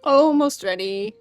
Almost ready.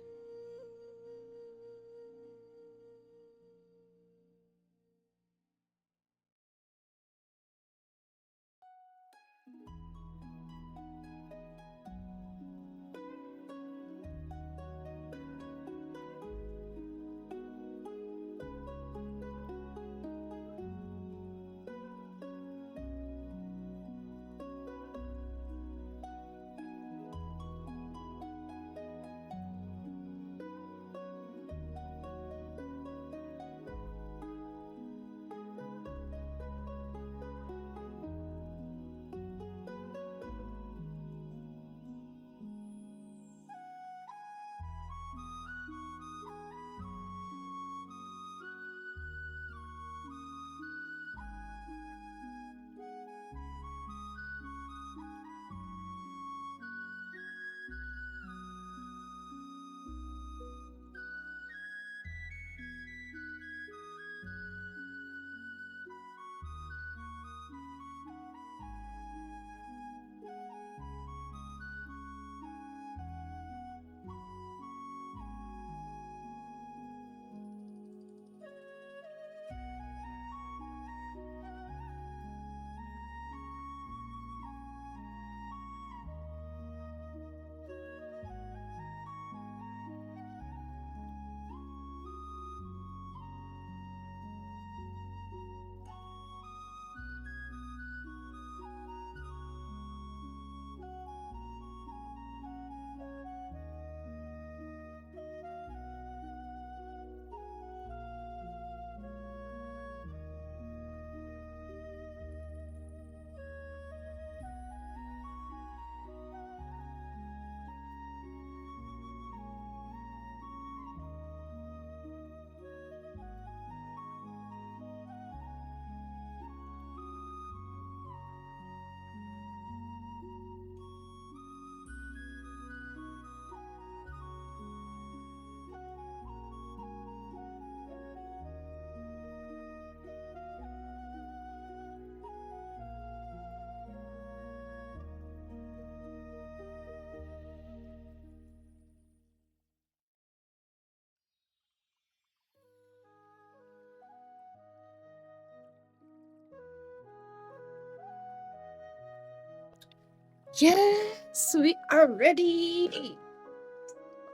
Yes, we are ready.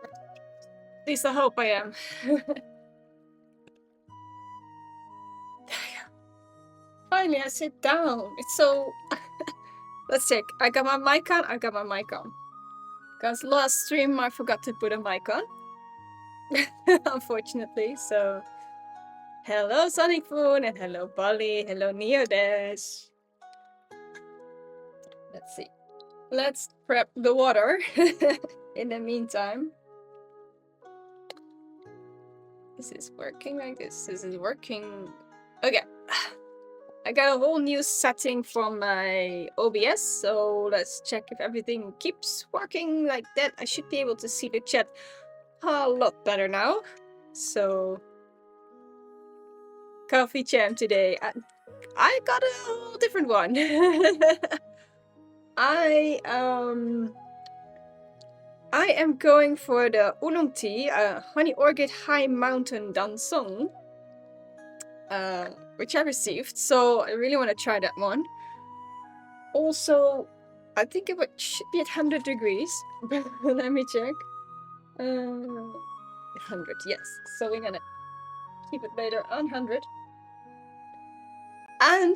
At least I hope I am. Finally, I sit down. It's so... Let's check. I got my mic on. I got my mic on. Because last stream I forgot to put a mic on. Unfortunately, so... Hello, Sonic Foon, and hello, Polly. Hello, Neodash. Let's see. Let's prep the water in the meantime. This is working like this. This is working. Okay. I got a whole new setting from my OBS, so let's check if everything keeps working like that. I should be able to see the chat a lot better now. So, coffee jam today. I got a whole different one. I am going for the Oolong tea, Honey Orchid High Mountain Dancong, which I received. So I really want to try that one. Also, I think it should be at 100 degrees. Let me check. 100, yes. So we're gonna keep it later on 100. And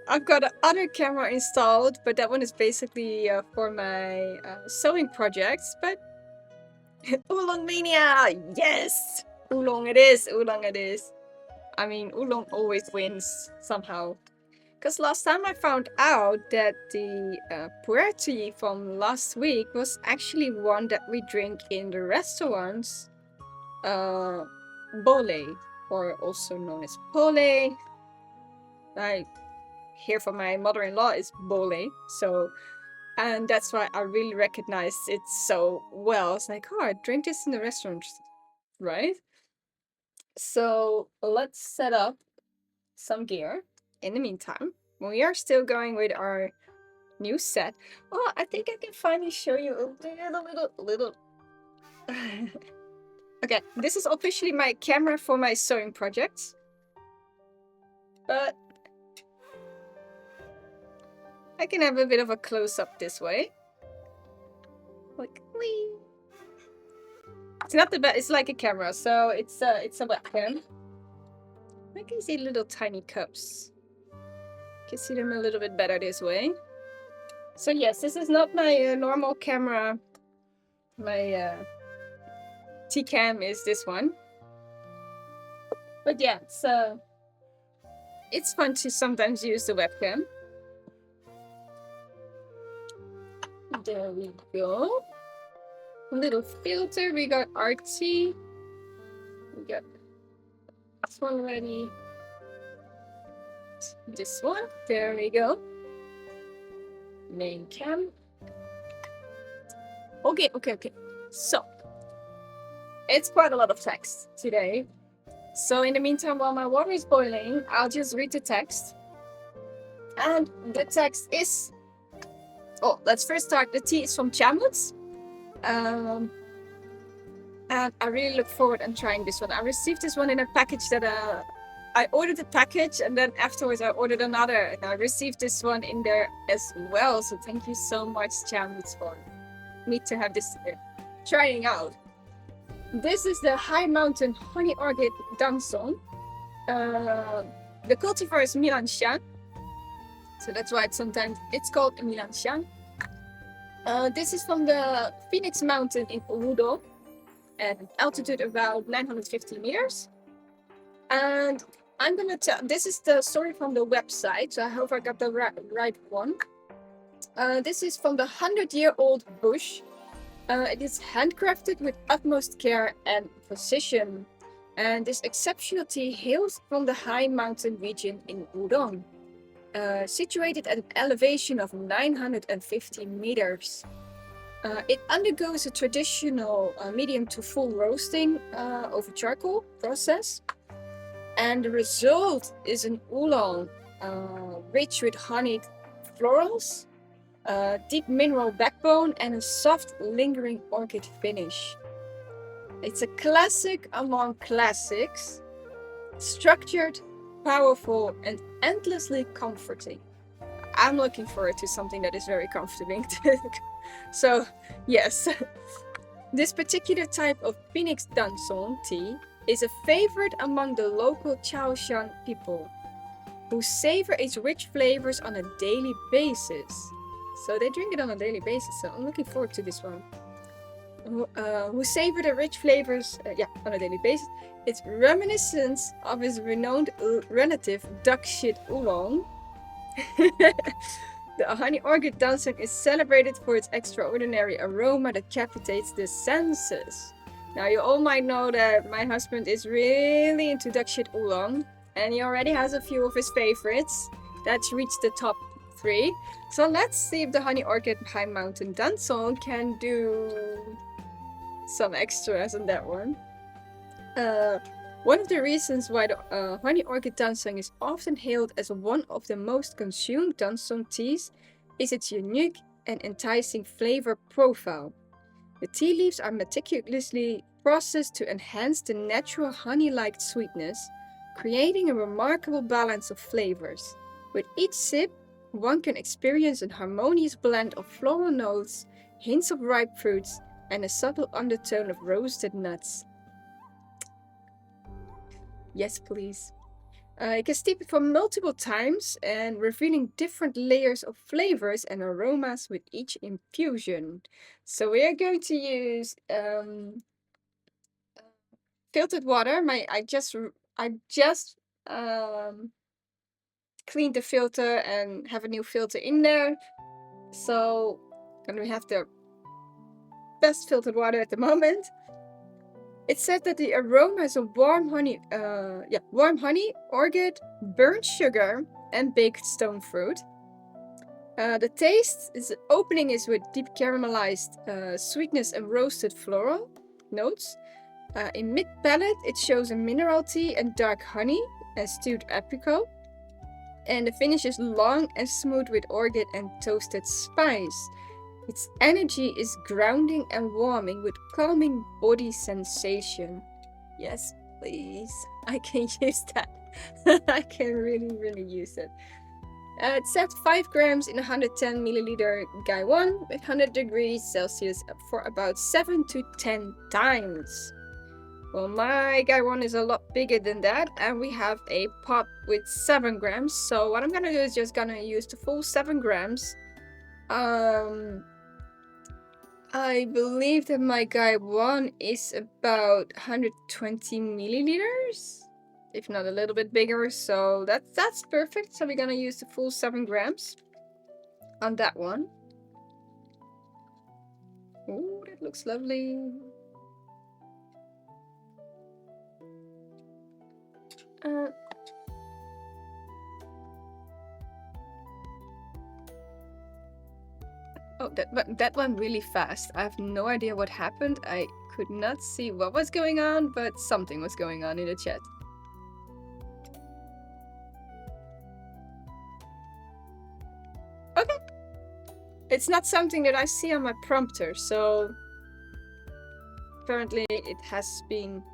I've got another camera installed, but that one is basically for my sewing projects. But Oolong Mania! Yes! Oolong it is! Oolong it is! I mean, Oolong always wins somehow. Because last time I found out that the pu'er tea from last week was actually one that we drink in the restaurants. Bole, or also known as pole. I hear from my mother-in-law is bole, so... And that's why I really recognized it so well. It's like, oh, I drink this in the restaurant, right? So let's set up some gear in the meantime. We are still going with our new set. Oh, I think I can finally show you a little. Okay, this is officially my camera for my sewing projects. But I can have a bit of a close-up this way. Like, whee. It's not the best, it's like a camera, so it's a webcam. I can see little tiny cups. You can see them a little bit better this way. So yes, this is not my normal camera. My T-cam is this one. But yeah, so it's fun to sometimes use the webcam. There we go. A little filter. We got RT. We got this one ready. This one. There we go. Main cam. Okay. So it's quite a lot of text today. So in the meantime, while my water is boiling, I'll just read the text. And the text is... Oh, let's first start. The tea is from Chamwoods. And I really look forward to trying this one. I received this one in a package that... I ordered a package and then afterwards I ordered another. And I received this one in there as well. So thank you so much, Chamwoods, for me to have this trying out. This is the High Mountain Honey Orchid Dancong. The cultivar is Milanshan. So that's why it's called Milanshan. This is from the Phoenix Mountain in Oolong at altitude about 950 meters. And I'm gonna tell, this is the story from the website, so I hope I got the right one. This is from the 100-year-old bush. It is handcrafted with utmost care and precision. And this exceptional tea hails from the high mountain region in Oolong, situated at an elevation of 950 meters. It undergoes a traditional medium to full roasting over charcoal process. And the result is an oolong rich with honeyed florals, deep mineral backbone, and a soft, lingering orchid finish. It's a classic among classics, structured, powerful, and endlessly comforting. I'm looking forward to something that is very comforting. So, yes, this particular type of Phoenix Dancong tea is a favorite among the local Chaoshan people, who savor its rich flavors on a daily basis. So they drink it on a daily basis, so I'm looking forward to this one. Who savor the rich flavors on a daily basis. It's reminiscent of his renowned relative Dakshit Oolong. The honey orchid dancing is celebrated for its extraordinary aroma that captivates the senses. Now, you all might know that my husband is really into Dakshit Oolong, and he already has a few of his favorites that's reached the top 3. So let's see if the Honey Orchid High Mountain Dancong can do some extras on that one. One of the reasons why the Honey Orchid Dancong is often hailed as one of the most consumed Dancong teas is its unique and enticing flavor profile. The tea leaves are meticulously processed to enhance the natural honey-like sweetness, creating a remarkable balance of flavors. With each sip, one can experience a harmonious blend of floral notes, hints of ripe fruits, and a subtle undertone of roasted nuts. Yes, please. You can steep it for multiple times and revealing different layers of flavors and aromas with each infusion. So we are going to use filtered water. I just cleaned the filter and have a new filter in there. So, and we have the best filtered water at the moment. It said that the aroma is of warm honey, orchid, burnt sugar, and baked stone fruit. The taste opening is with deep caramelized sweetness and roasted floral notes. In mid-palate, it shows a mineral tea and dark honey and stewed apricot. And the finish is long and smooth with orchid and toasted spice. Its energy is grounding and warming with calming body sensation. Yes, please. I can use that. I can really use it. It's at 5 grams in 110 milliliter gaiwan with 100 degrees Celsius for about 7 to 10 times. Well, my gaiwan is a lot bigger than that, and we have a pot with 7 grams. So what I'm gonna do is just gonna use the full 7 grams. I believe that my gaiwan is about 120 milliliters, if not a little bit bigger. So that's perfect. So we're gonna use the full 7 grams on that one. Oh, that looks lovely. Oh, that went really fast. I have no idea what happened. I could not see what was going on, but something was going on in the chat. Okay. It's not something that I see on my prompter, so apparently it has been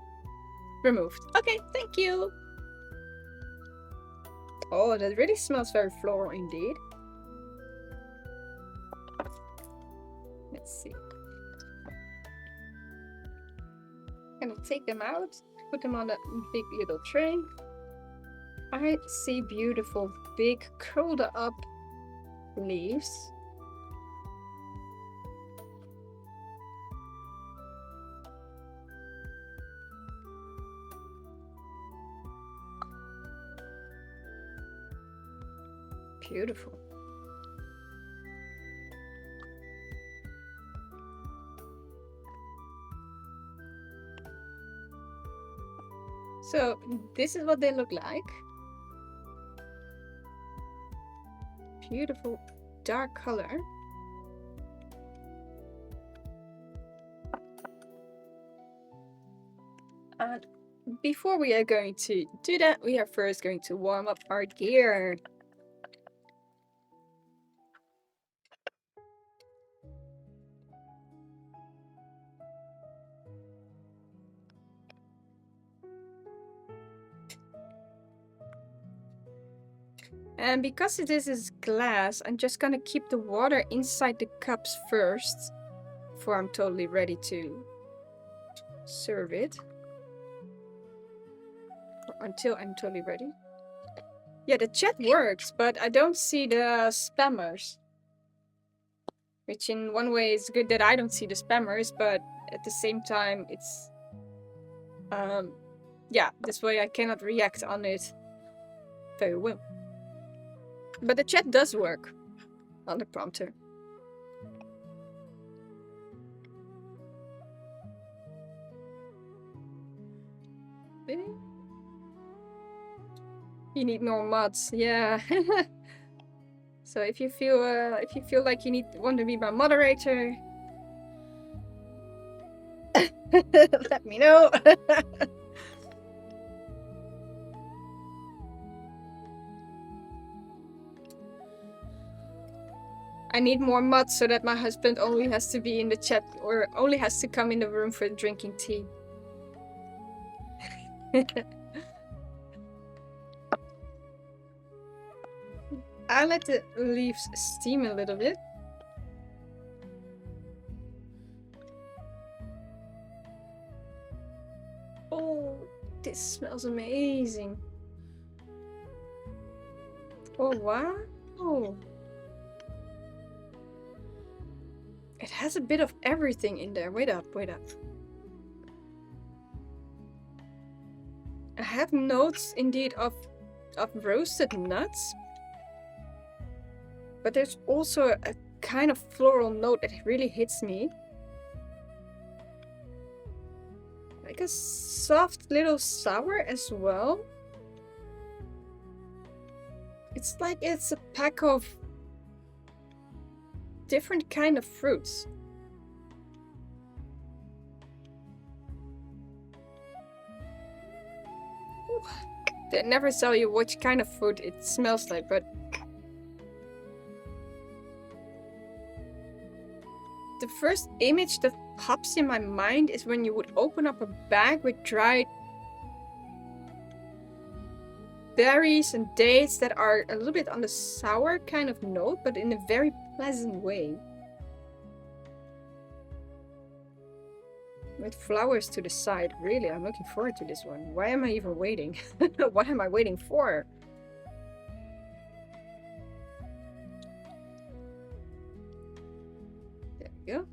removed. Okay, thank you. Oh, that really smells very floral indeed. Let's see. I'm gonna take them out, put them on a big little tray. I see beautiful, big, curled up leaves. Beautiful. So this is what they look like. Beautiful dark color. And before we are going to do that, we are first going to warm up our gear. And because this is glass, I'm just gonna keep the water inside the cups first before I'm totally ready to serve it. Or until I'm totally ready. Yeah, the chat works, but I don't see the spammers. Which in one way is good that I don't see the spammers, but at the same time it's... yeah, this way I cannot react on it very well. But the chat does work on the prompter. You need more mods, yeah. So if you feel like you want to be my moderator, let me know. I need more mods so that my husband only has to be in the chat or only has to come in the room for drinking tea. I let the leaves steam a little bit. Oh, this smells amazing. Oh, wow. Oh. It has a bit of everything in there. Wait up, wait up. I have notes indeed of roasted nuts. But there's also a kind of floral note that really hits me. Like a soft little sour as well. It's like it's a pack of different kind of fruits. Ooh, They never tell you which kind of food it smells like, but the first image that pops in my mind is when you would open up a bag with dried berries and dates that are a little bit on the sour kind of note, but in a very pleasant way. With flowers to the side. Really, I'm looking forward to this one. Why am I even waiting? What am I waiting for? There we go.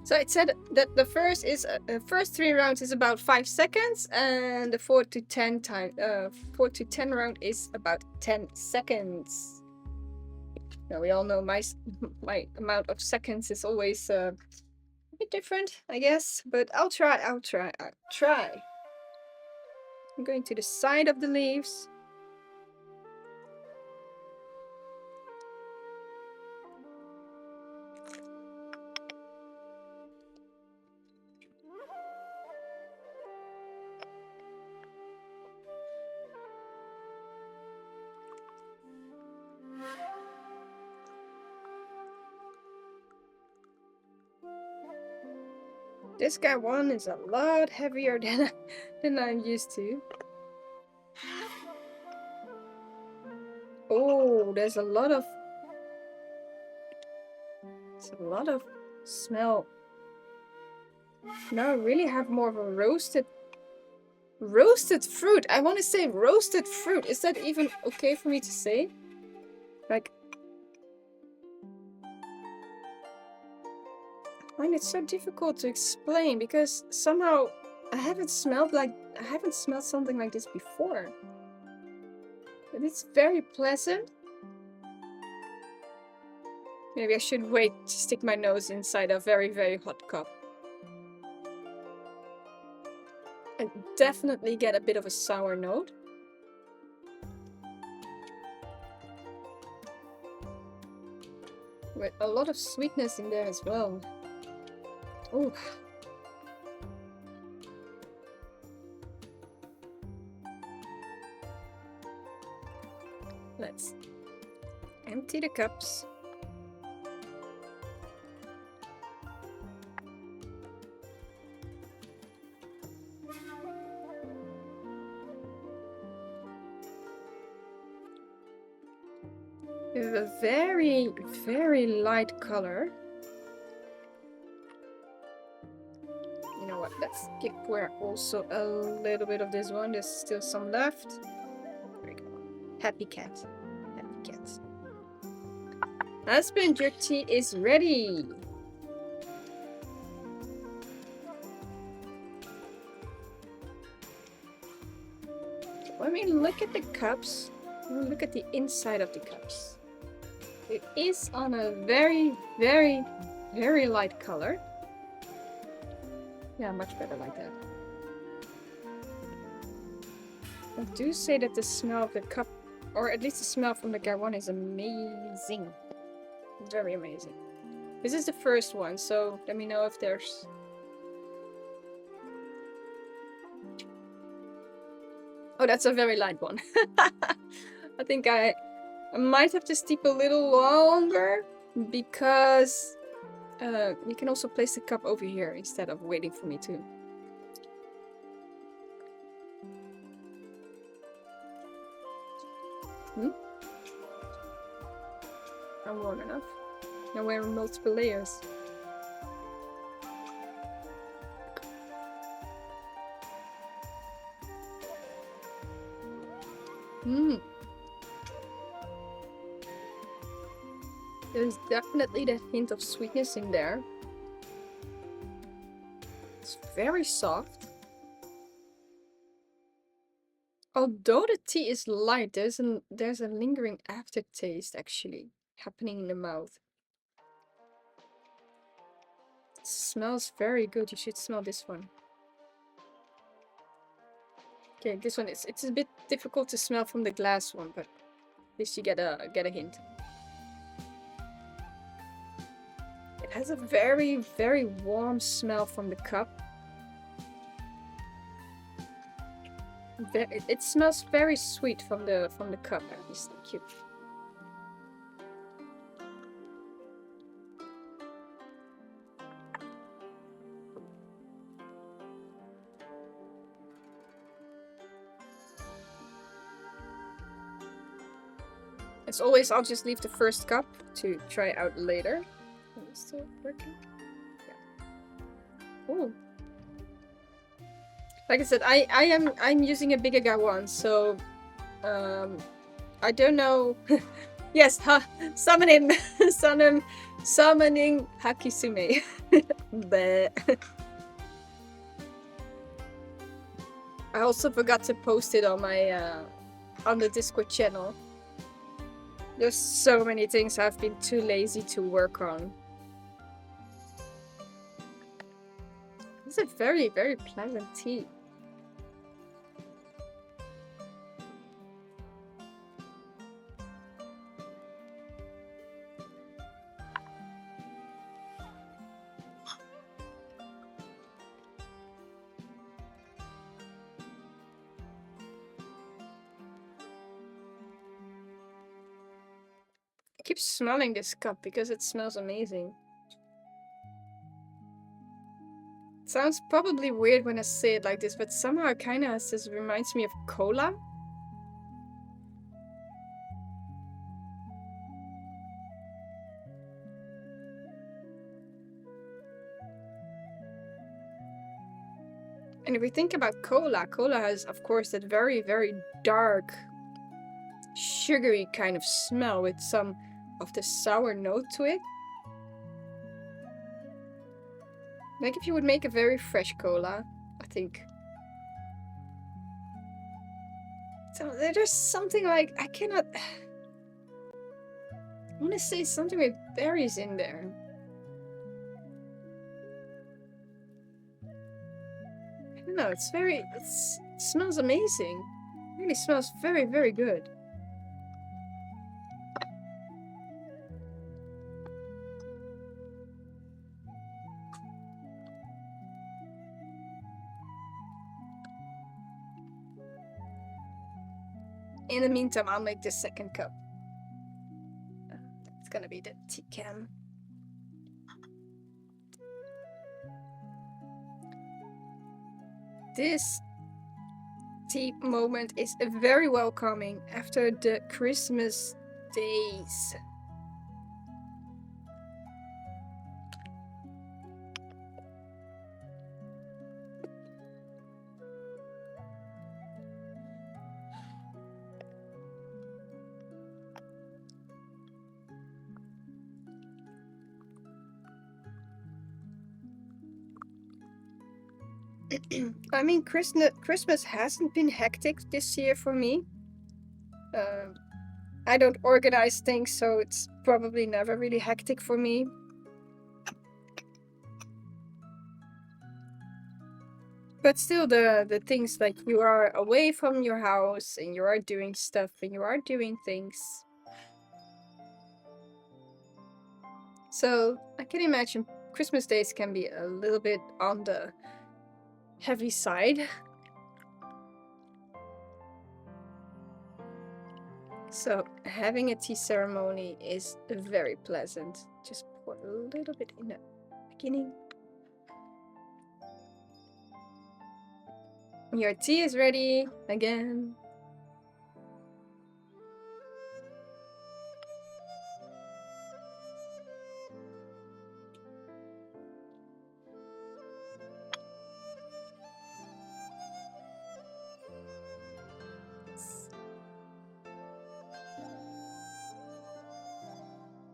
So it said that the first 3 rounds is about 5 seconds, and the 4 to 10 round is about 10 seconds. Now we all know my amount of seconds is always a bit different, I guess, but I'll try. I'm going to the side of the leaves. This gaiwan is a lot heavier than I'm used to. Oh, there's a lot of smell. Now I really have more of a roasted fruit. I want to say roasted fruit. Is that even okay for me to say? Like, I find it so difficult to explain because somehow I haven't smelled something like this before. But it's very pleasant. Maybe I should wait to stick my nose inside a very, very hot cup. I definitely get a bit of a sour note. With a lot of sweetness in there as well. Oh. Let's empty the cups. We have a very, very light color. You know what? Let's give Puer also a little bit of this one. There's still some left. There we go. Happy cat. Happy cat. Husband, your tea is ready. When we look at the cups, look at the inside of the cups. It is on a very, very, very light color. Yeah, much better like that. I do say that the smell of the cup, or at least the smell from the gaiwan, is amazing. Very amazing. This is the first one, so let me know if there's... Oh, that's a very light one. I think I might have to steep a little longer because you can also place the cup over here instead of waiting for me to. I'm warm enough. Now we're in multiple layers. There's definitely that hint of sweetness in there. It's very soft. Although the tea is light, there's a lingering aftertaste actually happening in the mouth. It smells very good. You should smell this one. Okay, this one it's a bit difficult to smell from the glass one, but at least you get a hint. has a very, very warm smell from the cup. It smells very sweet from the cup, at least. Thank you. As always, I'll just leave the first cup to try out later. Is it still working? Yeah. Ooh. Like I said, I'm using a bigger gaiwan, so I don't know. Yes, summon him, summoning Hakisume. I also forgot to post it on my on the Discord channel. There's so many things I've been too lazy to work on. It's a very, very pleasant tea. I keep smelling this cup because it smells amazing. It sounds probably weird when I say it like this, but somehow it kind of reminds me of cola. And if we think about cola, cola has, of course, that very, very dark, sugary kind of smell with some of the sour note to it. Like if you would make a very fresh cola, I think. So there's something like, I cannot... I want to say something with berries in there. I don't know, it's very... it smells amazing. It really smells very, very good. In the meantime, I'll make the second cup. It's gonna be the tea cam. This tea moment is very welcoming after the Christmas days. I mean, Christmas hasn't been hectic this year for me. I don't organize things, so it's probably never really hectic for me. But still, the things like you are away from your house and you are doing stuff and you are doing things. So I can imagine Christmas days can be a little bit on the heavy side. So having a tea ceremony is very pleasant. Just pour a little bit in the beginning. Your tea is ready again.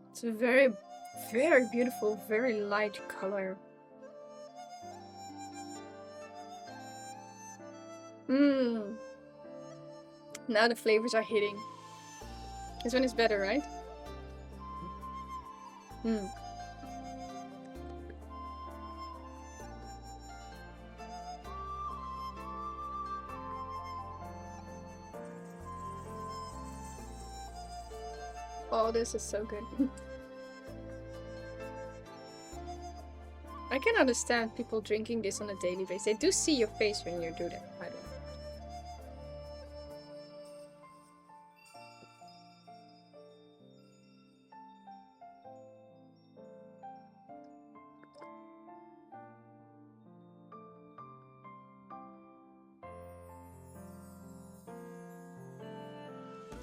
It's a very, very beautiful, very light color. Mmm. Now the flavors are hitting. This one is better, right? Hmm. Oh, this is so good. I can understand people drinking this on a daily basis. They do see your face when you do that, by the way.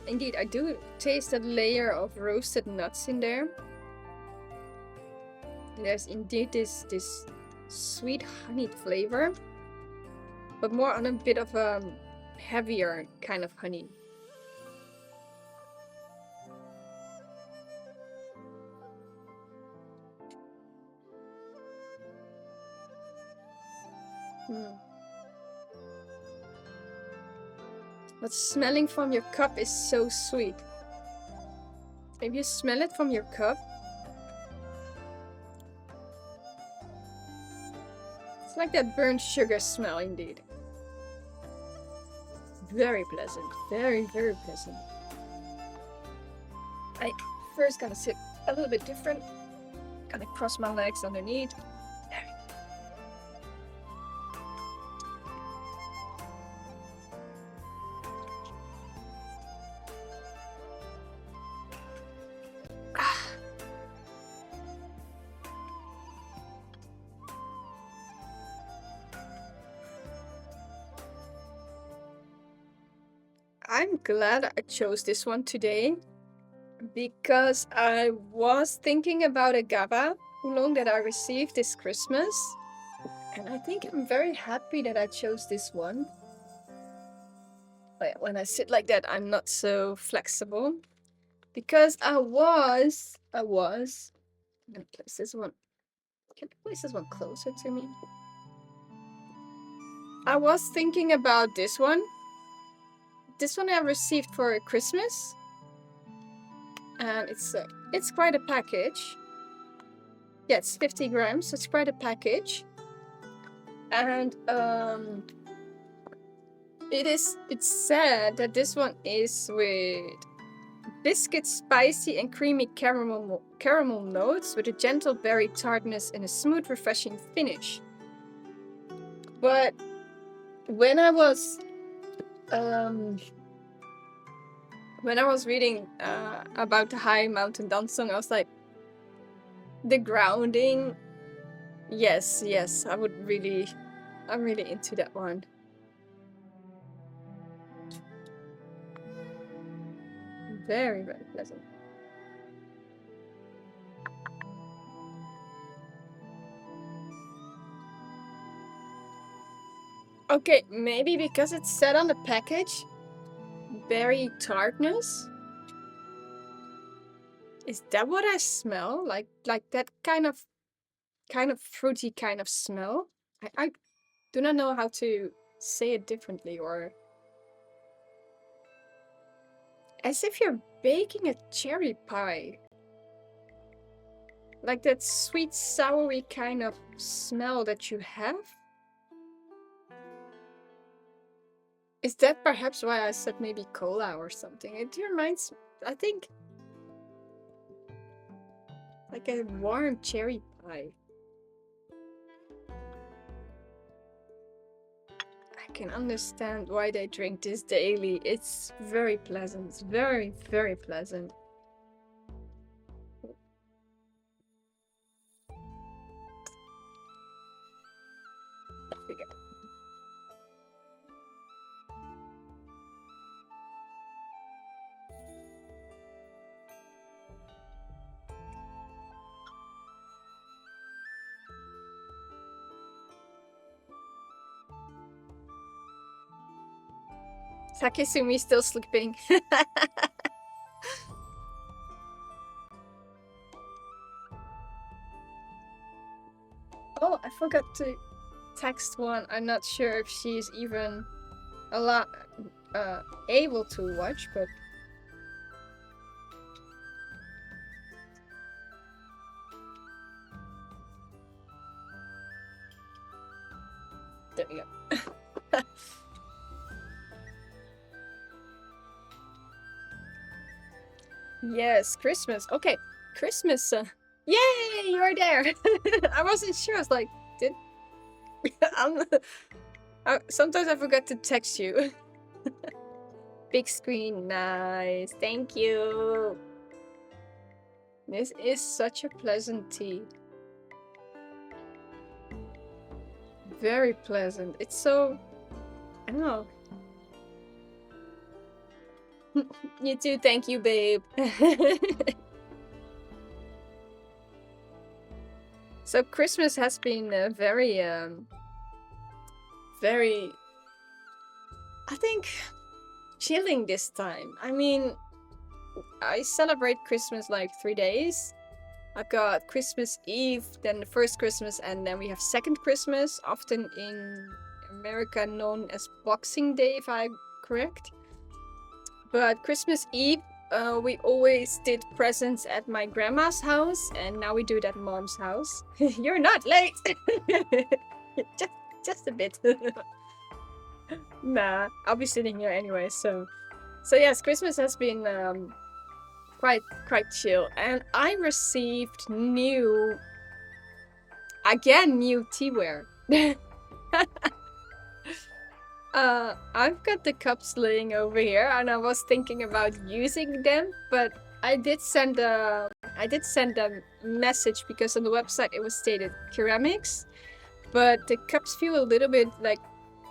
Indeed, I do taste a layer of roasted nuts in there. There's indeed this sweet honeyed flavor, but more on a bit of a heavier kind of honey. But smelling from your cup is so sweet. If you smell it from your cup, it's like that burnt sugar smell indeed. Very pleasant. Very, very pleasant. I first gotta sit a little bit different. Gotta cross my legs underneath. I'm glad I chose this one today because I was thinking about a GABA Oolong that I received this Christmas, and I think I'm very happy that I chose this one. But when I sit like that, I'm not so flexible because I was. I'm gonna place this one. Can I place this one closer to me? I was thinking about this one. This one I received for Christmas, and it's quite a package. Yeah, it's 50 grams, so it's quite a package. And it's said that this one is with biscuit, spicy and creamy caramel notes with a gentle berry tartness and a smooth, refreshing finish. But when I was reading about the high mountain Dancong, I was like, the grounding, yes, I'm really into that one. Very, very pleasant. Okay, maybe because it's said on the package, berry tartness. Is that what I smell? Like that kind of fruity kind of smell? I do not know how to say it differently, or as if you're baking a cherry pie. Like that sweet, soury kind of smell that you have. Is that perhaps why I said maybe cola or something? It reminds, I think, like a warm cherry pie. I can understand why they drink this daily. It's very pleasant. It's very, very pleasant. Sakisumi still sleeping. Oh, I forgot to text one. I'm not sure if she's even able to watch, but there we go. Yes, Christmas. Okay, Christmas. Yay, you're there. I wasn't sure. I was like, did sometimes I forgot to text you. Big screen, nice. Thank you. This is such a pleasant tea. Very pleasant. It's so, I don't know. You too, thank you, babe. So Christmas has been very, I think, chilling this time. I mean, I celebrate Christmas like 3 days. I've got Christmas Eve, then the first Christmas, and then we have second Christmas, often in America known as Boxing Day, if I'm correct. But Christmas Eve, we always did presents at my grandma's house, and now we do it at mom's house. You're not late! just a bit. Nah, I'll be sitting here anyway, so yes, Christmas has been quite chill, and I received new teaware. I've got the cups laying over here, and I was thinking about using them, but I did send a message because on the website it was stated ceramics, but the cups feel a little bit like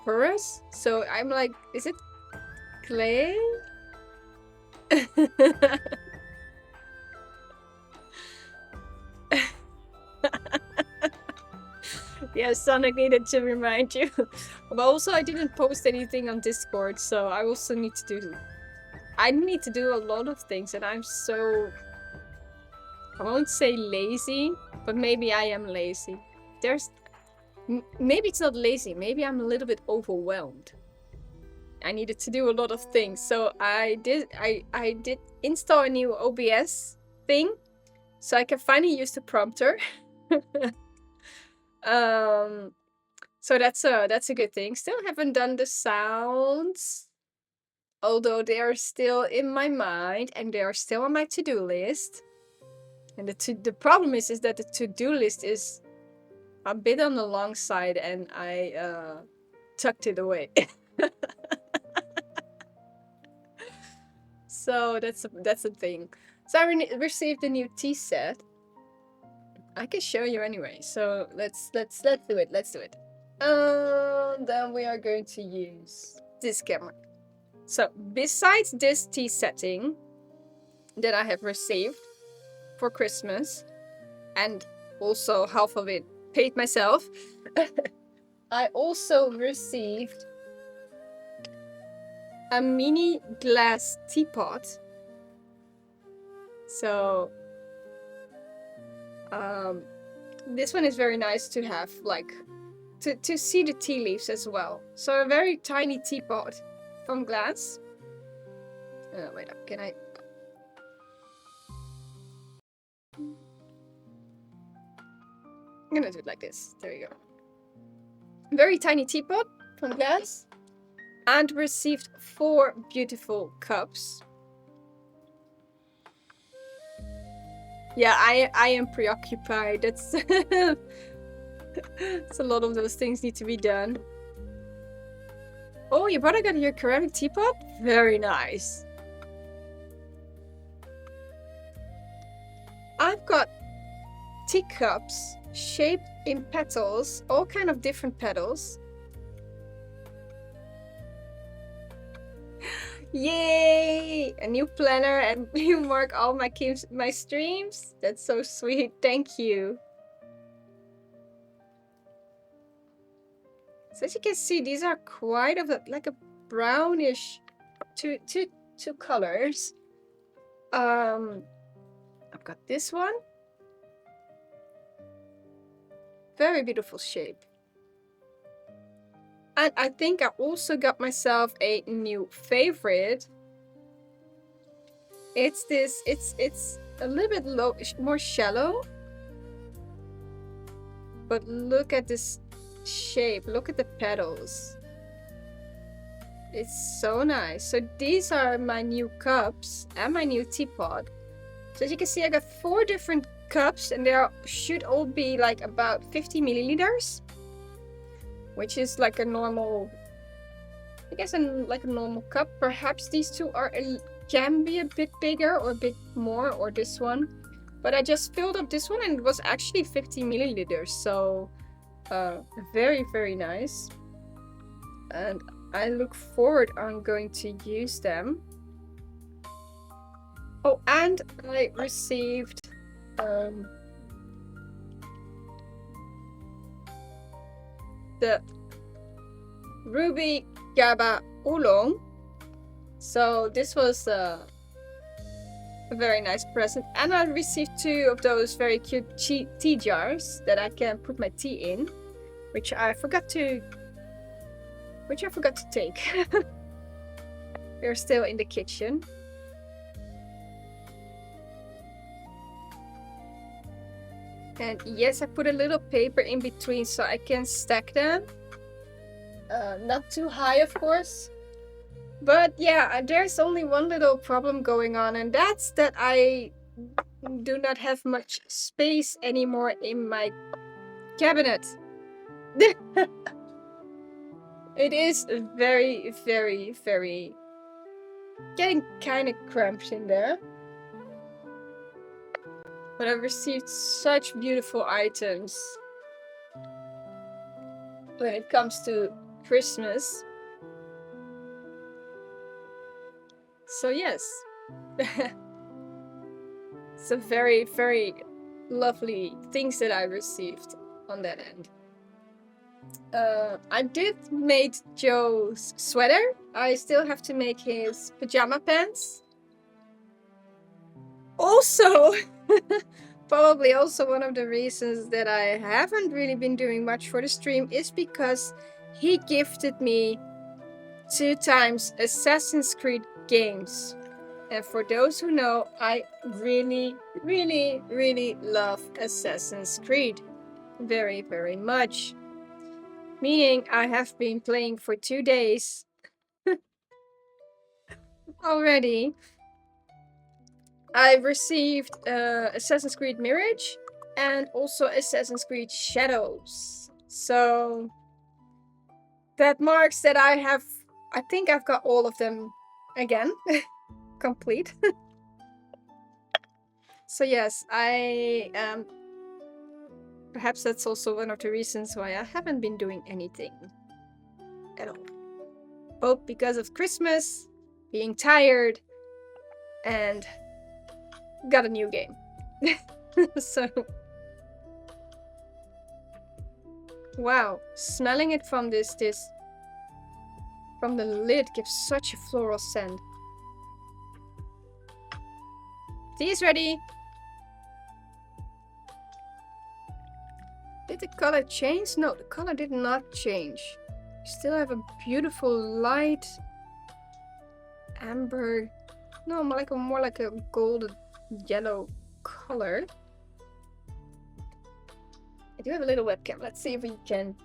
porous, so I'm like, is it clay? Yeah, Sonic needed to remind you. But also, I didn't post anything on Discord, so I also need to do... I need to do a lot of things, and I'm so... I won't say lazy, but maybe I am lazy. Maybe it's not lazy, maybe I'm a little bit overwhelmed. I needed to do a lot of things, so I did install a new OBS thing, so I can finally use the prompter. So that's a good thing. Still haven't done the sounds, although they are still in my mind and they are still on my to-do list. And the problem is that the to-do list is a bit on the long side, and I tucked it away. So that's a thing. So I received a new tea set. I can show you anyway. So let's do it. Let's do it. Then we are going to use this camera. So besides this tea setting that I have received for Christmas, and also half of it paid myself, I also received a mini glass teapot. So this one is very nice to have, like, to see the tea leaves as well. So a very tiny teapot from glass. Wait up, can I? I'm gonna do it like this. There you go. Very tiny teapot from glass. And received 4 beautiful cups. Yeah, I am preoccupied. That's it's a lot of those things need to be done. Oh, your brother got your ceramic teapot? Very nice. I've got teacups shaped in petals, all kind of different petals. Yay! A new planner, and you mark all my streams? That's so sweet. Thank you. So as you can see, these are quite of like a brownish two colors. I've got this one. Very beautiful shape. And I think I also got myself a new favorite. It's this, it's a little bit more shallow. But look at this shape, look at the petals. It's so nice. So these are my new cups and my new teapot. So as you can see, I got 4 different cups, and they should all be like about 50 milliliters, which is like a normal, I guess, like a normal cup. Perhaps these two can be a bit bigger or a bit more, or this one. But I just filled up this one and it was actually 50 milliliters. So very, very nice. And I look forward on going to use them. Oh, and I received the Ruby Gaba Oolong. So this was a very nice present, and I received 2 of those very cute tea jars that I can put my tea in, which I forgot to take. They're still in the kitchen. And yes, I put a little paper in between so I can stack them. Not too high, of course. But yeah, there's only one little problem going on, and that's that I do not have much space anymore in my cabinet. It is very, very, very getting kind of cramped in there. But I've received such beautiful items when it comes to Christmas. So yes, some very, very lovely things that I received on that end. I did make Joe's sweater. I still have to make his pajama pants. Also, probably also one of the reasons that I haven't really been doing much for the stream is because he gifted me 2 times Assassin's Creed games. And for those who know, I really, really, really love Assassin's Creed. Very, very much. Meaning I have been playing for 2 days already. I've received Assassin's Creed Mirage and also Assassin's Creed Shadows. So that marks that I think I've got all of them again complete. So yes, perhaps that's also one of the reasons why I haven't been doing anything at all. Both because of Christmas, being tired, and got a new game. So wow, smelling it from from the lid gives such a floral scent. Tea is ready. Did the color change? No, the color did not change. You still have a beautiful light amber. No, more like a golden yellow color. I do have a little webcam. Let's see if we can.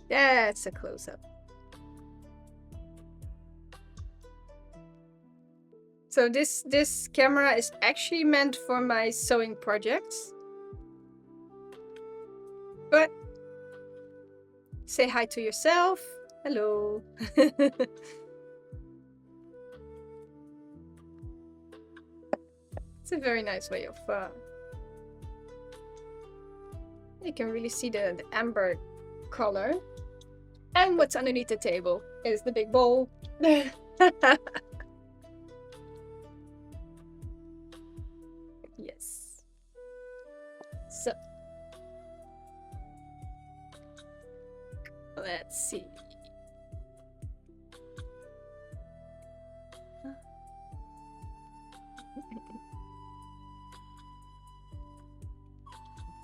That's a close-up. So this camera is actually meant for my sewing projects. But say hi to yourself. Hello. It's a very nice way of you can really see the amber color. And what's underneath the table is the big bowl. Yes. So let's see.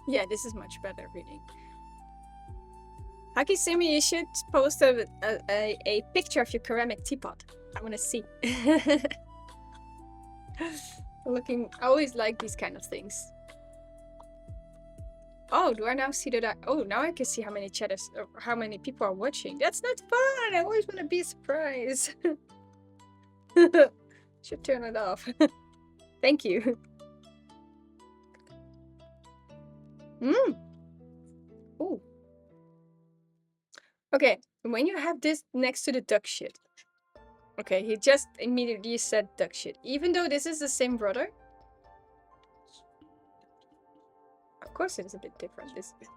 Yeah, this is much better reading. Hakisumi, you should post a picture of your ceramic teapot. I want to see. I always like these kind of things. Oh, do I now see that now I can see how many chatters, or how many people are watching. That's not fun! I always want to be a surprise. Should turn it off. Thank you. Mmm. Ooh. Okay, when you have this next to the duck shit. Okay, he just immediately said duck shit. Even though this is the same brother. Of course it is a bit different. This is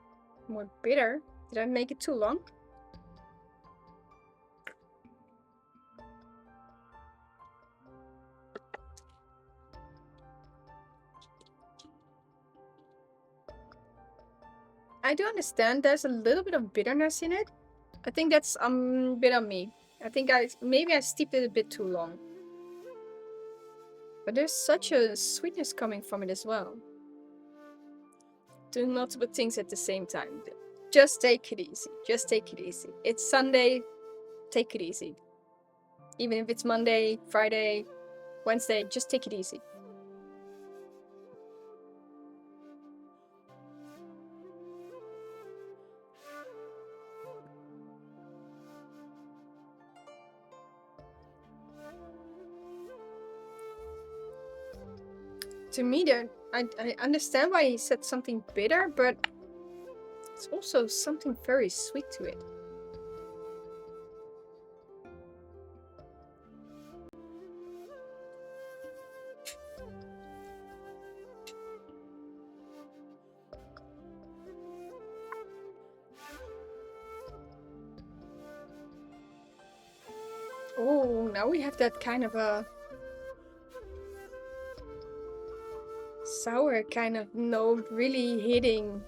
more bitter. Did I make it too long? I do understand there's a little bit of bitterness in it. I think that's a bit on me. I think maybe I steeped it a bit too long. But there's such a sweetness coming from it as well. Do multiple things at the same time. Just take it easy. Just take it easy. It's Sunday. Take it easy. Even if it's Monday, Friday, Wednesday, just take it easy. To me, I understand why he said something bitter, but it's also something very sweet to it. Oh, now we have that kind of a sour kind of note really hitting.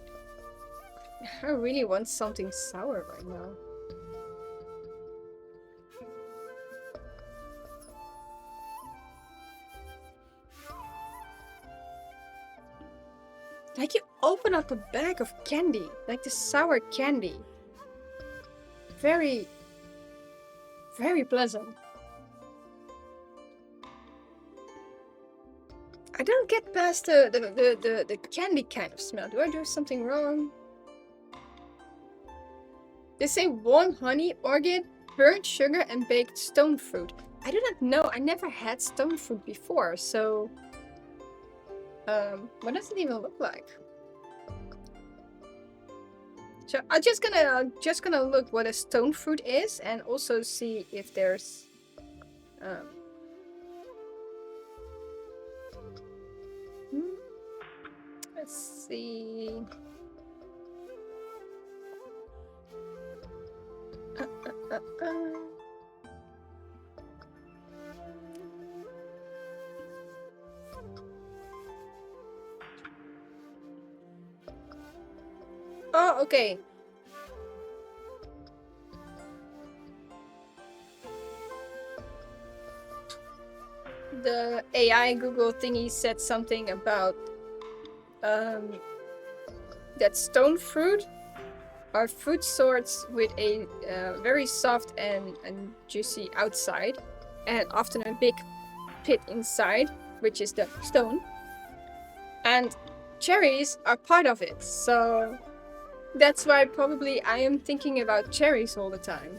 I really want something sour right now. Like you open up a bag of candy, like the sour candy. Very, very pleasant. I don't get past the candy kind of smell. Do I do something wrong? They say warm honey, orchid, burnt sugar, and baked stone fruit. I do not know. I never had stone fruit before, so what does it even look like? So I'm just gonna look what a stone fruit is, and also see if there's let's see. Oh, okay. The AI Google thingy said something about that stone fruit are fruit sorts with a very soft and juicy outside, and often a big pit inside, which is the stone. And cherries are part of it, so that's why probably I am thinking about cherries all the time.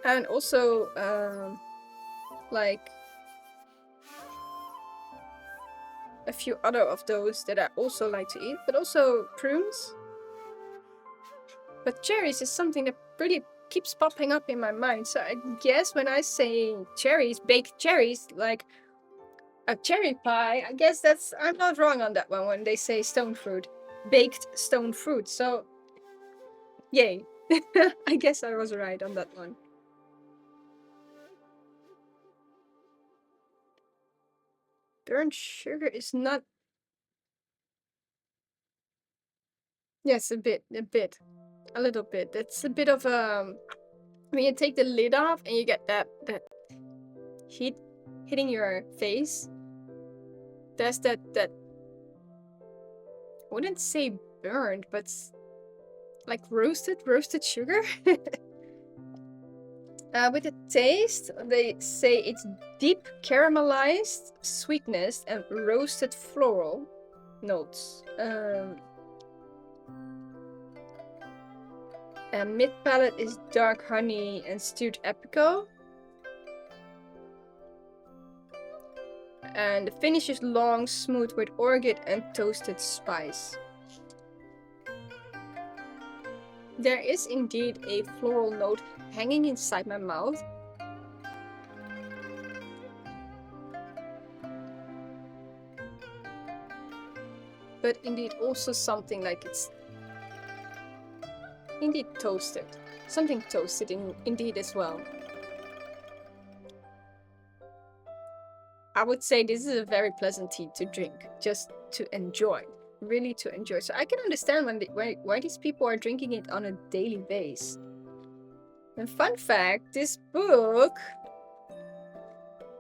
And also, like a few other of those that I also like to eat, but also prunes. But cherries is something that really keeps popping up in my mind. So I guess when I say cherries, baked cherries, like a cherry pie, I guess I'm not wrong on that one when they say stone fruit. Baked stone fruit. So, yay. I guess I was right on that one. Burnt sugar is not... Yes, a bit. A little bit. It's a bit of when you take the lid off and you get that heat hitting your face. There's that I wouldn't say burned, but like roasted sugar. With the taste, they say it's deep caramelized sweetness and roasted floral notes. And mid palate is dark honey and stewed apricot. And the finish is long, smooth with orchid and toasted spice. There is indeed a floral note hanging inside my mouth. But indeed also something like it's indeed toasted. Something toasted indeed as well. I would say this is a very pleasant tea to drink, just to enjoy. Really to enjoy. So I can understand why these people are drinking it on a daily basis. And fun fact, this book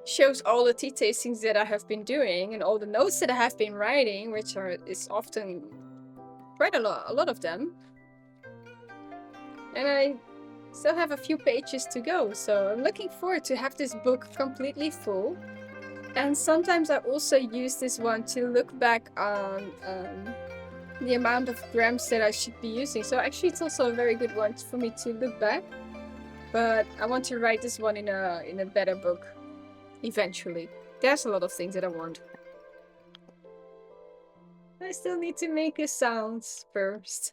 shows all the tea tastings that I have been doing and all the notes that I have been writing, which is often quite a lot of them. And I still have a few pages to go, so I'm looking forward to have this book completely full. And sometimes I also use this one to look back on the amount of grams that I should be using. So actually it's also a very good one for me to look back. But I want to write this one in a better book eventually. There's a lot of things that I want. I still need to make a sounds first.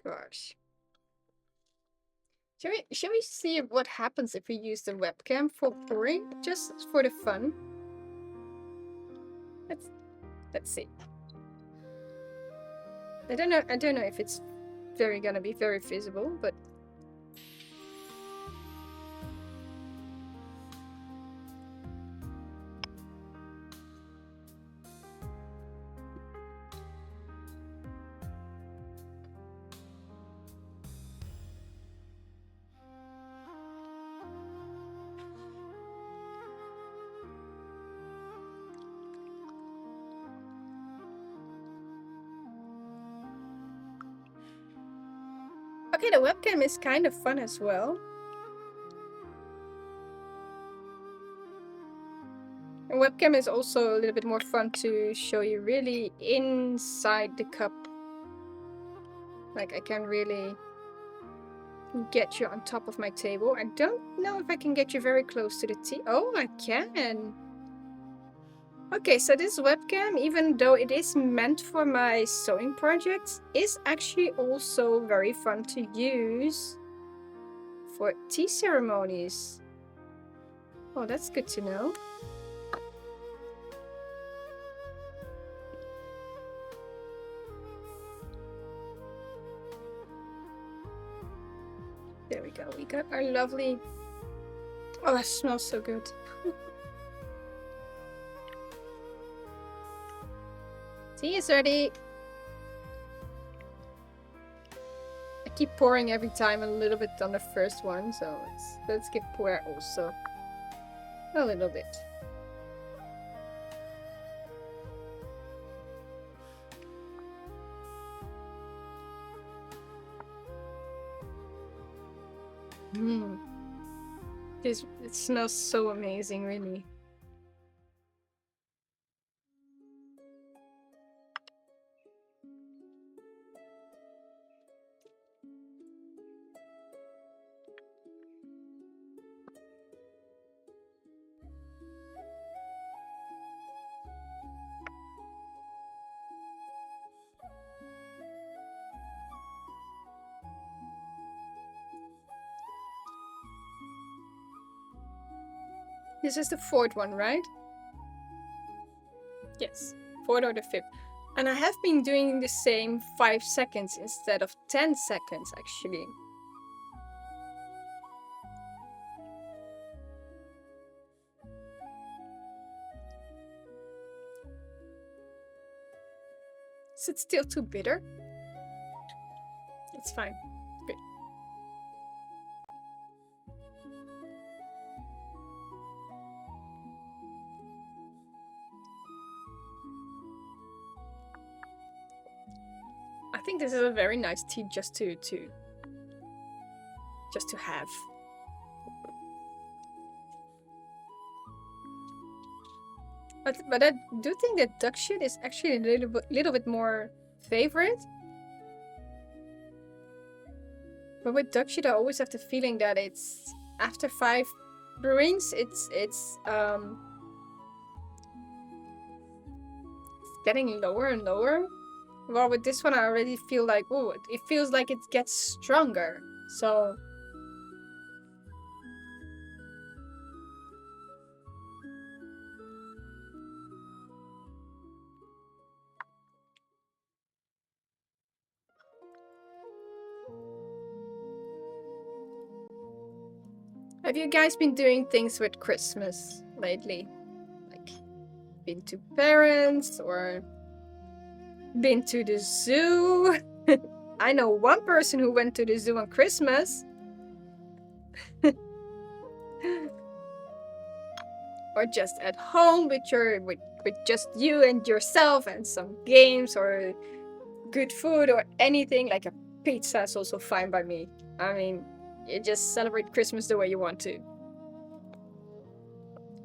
Gosh. Shall we see what happens if we use the webcam for pouring? Just for the fun. Let's see. I don't know if it's gonna be very visible, but okay, the webcam is kind of fun as well. And webcam is also a little bit more fun to show you really inside the cup. Like I can really get you on top of my table. I don't know if I can get you very close to the tea. Oh, I can. Okay, so this webcam, even though it is meant for my sewing projects, is actually also very fun to use for tea ceremonies. Oh, that's good to know. There we go. We got our lovely... Oh, that smells so good. Tea is ready. I keep pouring every time a little bit on the first one, so let's give pour also a little bit. It smells so amazing, really. This is the fourth one, right? Yes, fourth or the fifth. And I have been doing the same 5 seconds instead of 10 seconds, actually. Is it still too bitter? It's fine. Good. I think this is a very nice tea just to have. But I do think that duck shit is actually a little bit more favorite. But with duck shit, I always have the feeling that it's after 5 brewings, it's getting lower and lower. Well, with this one, I already feel like, oh, it feels like it gets stronger. So have you guys been doing things with Christmas lately? Like, been to parents or been to the zoo? I know one person who went to the zoo on Christmas. Or just at home with just you and yourself and some games or good food or anything. Like a pizza is also fine by me. I mean, you just celebrate Christmas the way you want to.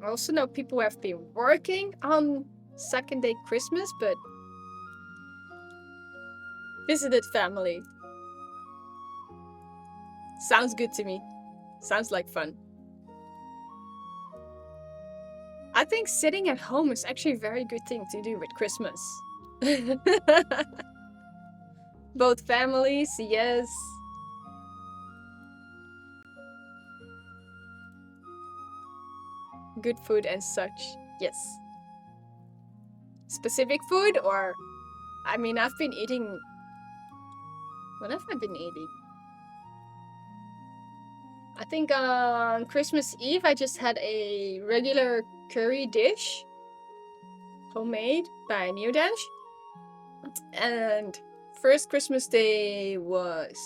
I also know people who have been working on second day Christmas, but visited family. Sounds good to me. Sounds like fun. I think sitting at home is actually a very good thing to do with Christmas. Both families, yes. Good food and such, yes. Specific food or... I mean, I've been eating... What have I been eating? I think on Christmas Eve I just had a regular curry dish. Homemade by New Dash. And first Christmas Day was...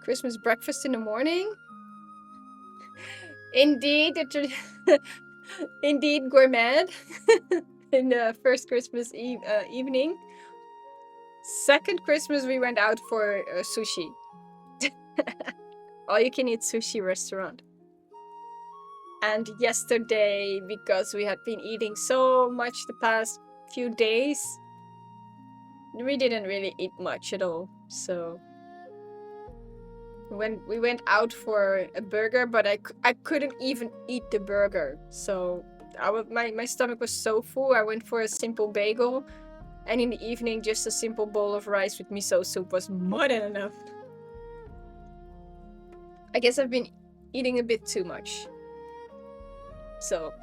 Christmas breakfast in the morning. Indeed, indeed gourmet in the first Christmas evening. Second Christmas we went out for sushi. All you can eat sushi restaurant. And yesterday, because we had been eating so much the past few days, we didn't really eat much at all. So when we went out for a burger, but I couldn't even eat the burger. So my stomach was so full. I went for a simple bagel, and in the evening, just a simple bowl of rice with miso soup was more than enough. I guess I've been eating a bit too much. So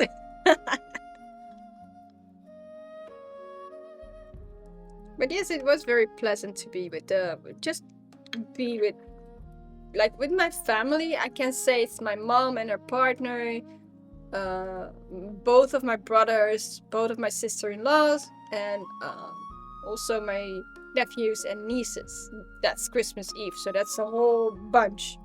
but yes, it was very pleasant to be with with my family. I can say it's my mom and her partner, both of my brothers, both of my sister-in-laws, and also my nephews and nieces. That's Christmas Eve, so that's a whole bunch.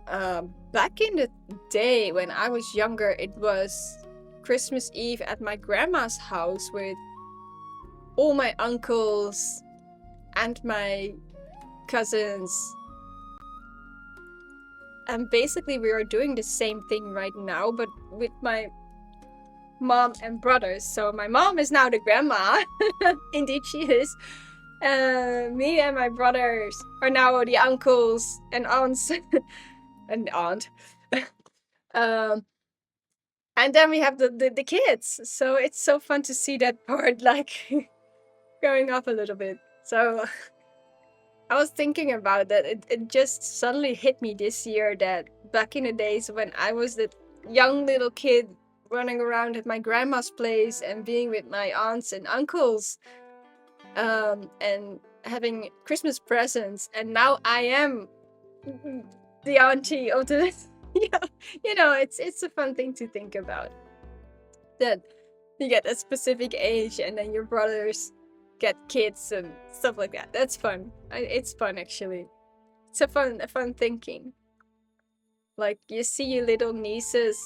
Back in the day when I was younger, it was Christmas Eve at my grandma's house with all my uncles and my cousins. And basically we are doing the same thing right now, but with my mom and brothers. So my mom is now the grandma. Indeed she is. Me and my brothers are now the uncles and aunts. And aunt. And then we have the kids. So it's so fun to see that part like going up a little bit. So I was thinking about that. It just suddenly hit me this year that back in the days when I was the young little kid running around at my grandma's place and being with my aunts and uncles, and having Christmas presents, and now I am the auntie of the it's a fun thing to think about, that you get a specific age and then your brothers get kids and stuff like that. That's fun. It's fun, actually. It's a fun thinking. Like, you see your little nieces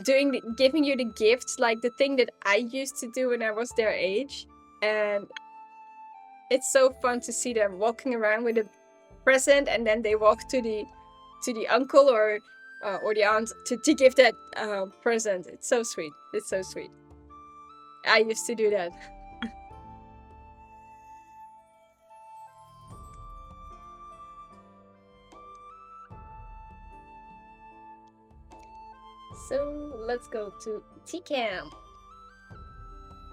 giving you the gifts, like the thing that I used to do when I was their age, and it's so fun to see them walking around with a present, and then they walk to the uncle or the aunt to give that present. It's so sweet. It's so sweet. I used to do that. So let's go to T-cam.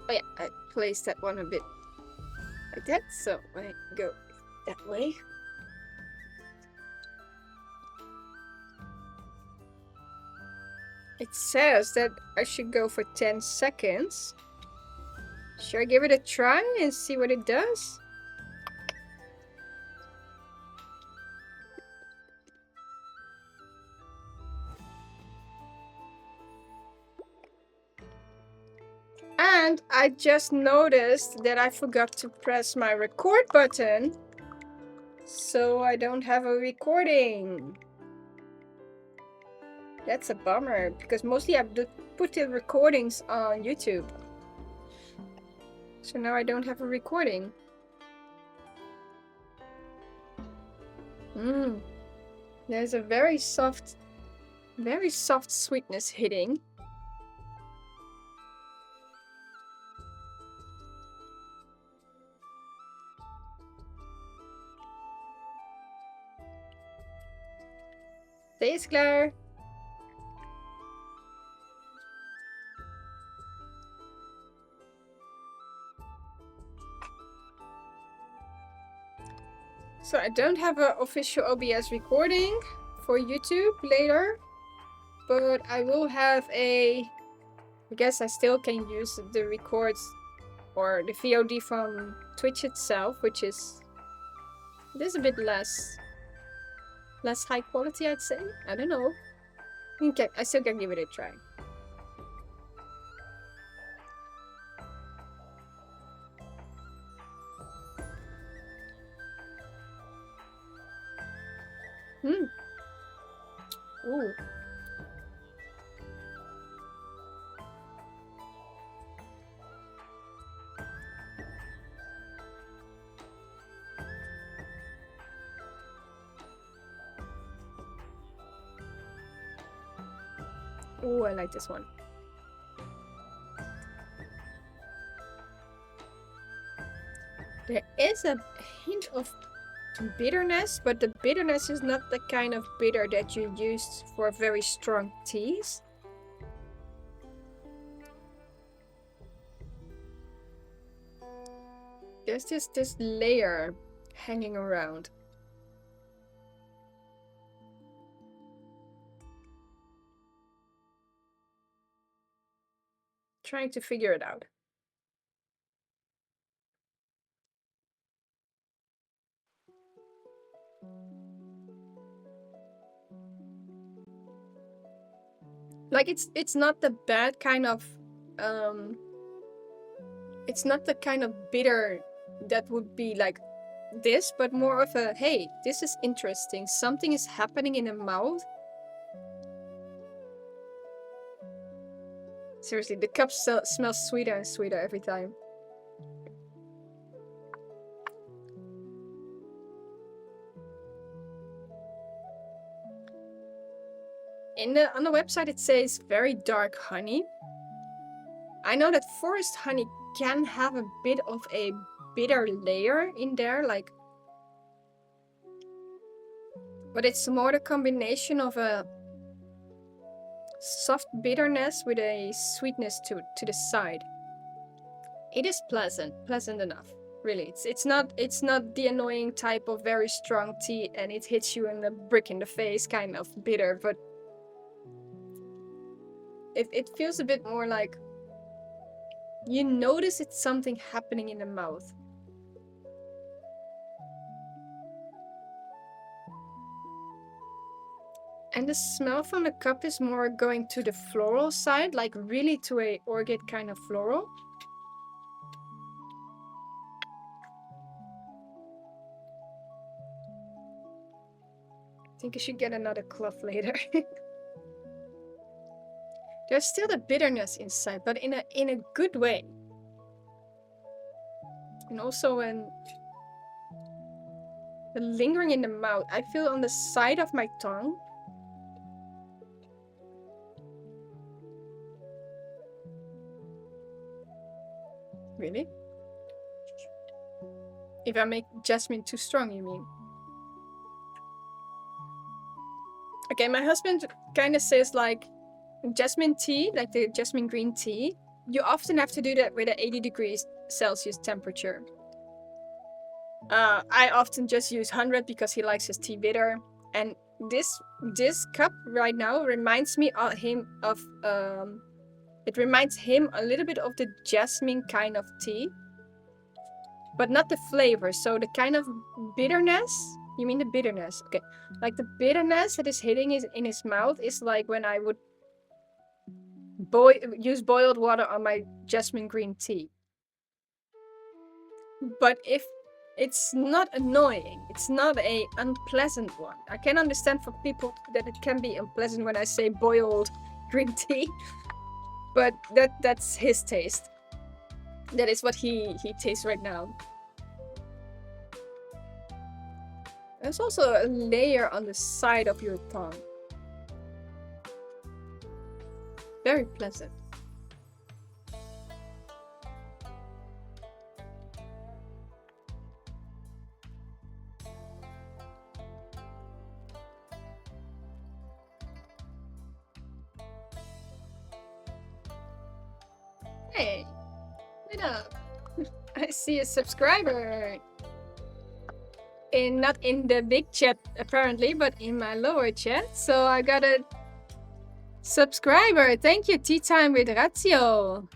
Oh yeah, I placed that one a bit like that, so I go that way. It says that I should go for 10 seconds. Should I give it a try and see what it does? And I just noticed that I forgot to press my record button. So I don't have a recording. That's a bummer, because mostly I put the recordings on YouTube. So now I don't have a recording. There's a very soft sweetness hitting. Taste klaar. So I don't have an official OBS recording for YouTube later, but I will have I guess I still can use the records or the VOD from Twitch itself, which is a bit less high quality, I'd say. I don't know. Okay, I still can give it a try. Ooh. Ooh, I like this one. There is a hint of bitterness, but the bitterness is not the kind of bitter that you use for very strong teas. There's this layer hanging around. Trying to figure it out. Like it's not the bad kind of it's not the kind of bitter that would be like this, but more of a, hey, this is interesting. Something is happening in the mouth. Seriously, the cup smells sweeter and sweeter every time. On the website it says very dark honey. I know that forest honey can have a bit of a bitter layer in there, like, but it's more the combination of a soft bitterness with a sweetness to the side. It is pleasant enough. Really, it's not the annoying type of very strong tea and it hits you in the brick in the face kind of bitter, but it feels a bit more like you notice it's something happening in the mouth. And the smell from the cup is more going to the floral side, like really to a orchid kind of floral. I think I should get another cloth later. There's still the bitterness inside, but in a good way. And also the lingering in the mouth. I feel on the side of my tongue. Really? If I make jasmine too strong, you mean? Okay, my husband kind of says like, jasmine tea, like the jasmine green tea, you often have to do that with an 80 degrees Celsius temperature. I often just use 100 because he likes his tea bitter. And this cup right now reminds me of him of it reminds him a little bit of the jasmine kind of tea, but not the flavor. So the kind of bitterness. You mean the bitterness? Okay, like the bitterness that is hitting in his mouth is like when I would use boiled water on my jasmine green tea. But if it's not annoying, it's not a unpleasant one. I can understand for people that it can be unpleasant when I say boiled green tea, but that's his taste. That is what he tastes right now. There's also a layer on the side of your tongue. Very pleasant. Hey, wait up. I see a subscriber. Not in the big chat apparently, but in my lower chat. So I got a subscriber. Thank you, Tea Time with Ratio.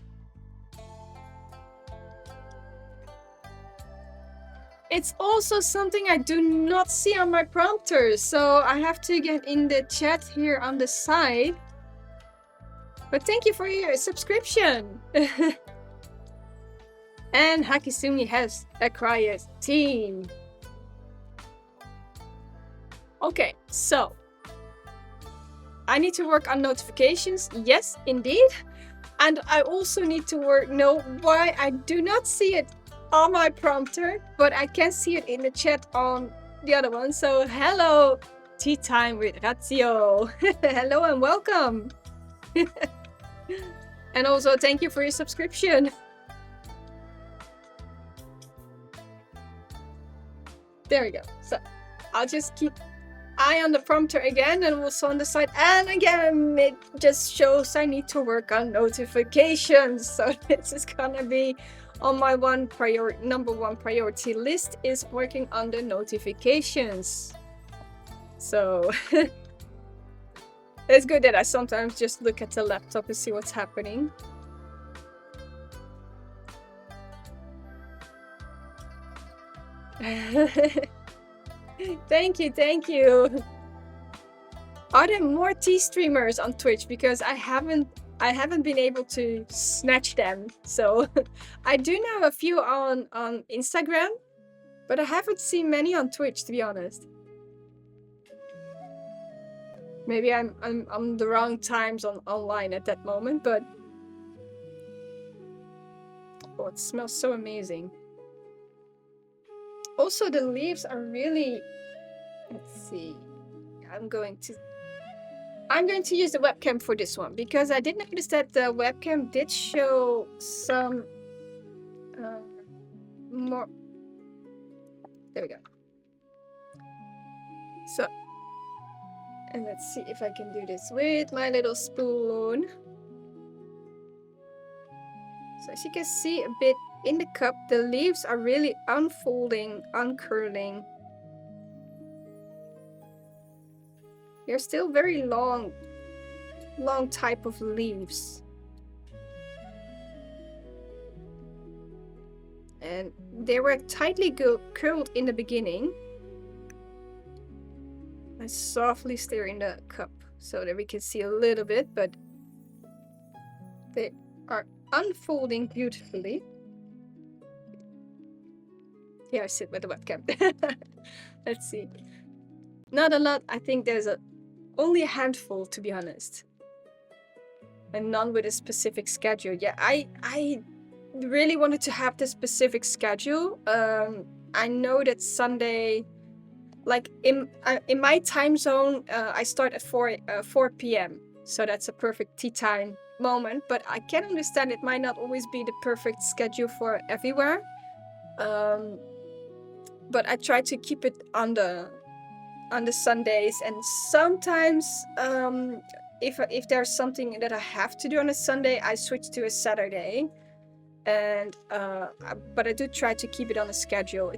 It's also something I do not see on my prompter, so I have to get in the chat here on the side. But thank you for your subscription. And Hakisumi has acquired team. Okay, so I need to work on notifications. Yes, indeed. And I also need to know why I do not see it on my prompter, but I can see it in the chat on the other one. So hello, Tea Time with Ratio. Hello and welcome. And also thank you for your subscription. There we go. So I'll just keep eye on the prompter again, and also on the side. And again, it just shows I need to work on notifications. So this is gonna be on my number one priority list, is working on the notifications. So it's good that I sometimes just look at the laptop and see what's happening. Thank you. Are there more tea streamers on Twitch? Because I haven't been able to snatch them. So I do know a few on Instagram, but I haven't seen many on Twitch, to be honest. Maybe I'm on the wrong times online at that moment, but oh, it smells so amazing. Also, the leaves are really, let's see. I'm going to use the webcam for this one, because I did notice that the webcam did show some more. There we go. So, and let's see if I can do this with my little spoon. So as you can see a bit in the cup, the leaves are really unfolding, uncurling. They're still very long type of leaves. And they were tightly curled in the beginning. I softly stir in the cup so that we can see a little bit, but they are unfolding beautifully. Here I sit with the webcam. Let's see. Not a lot. I think there's only a handful, to be honest. And none with a specific schedule. Yeah, I really wanted to have this specific schedule. I know that Sunday, like in my time zone, I start at 4 p.m. So that's a perfect tea time moment. But I can understand it might not always be the perfect schedule for everywhere. But I try to keep it on the Sundays, and sometimes if there's something that I have to do on a Sunday, I switch to a Saturday. And but I do try to keep it on a schedule.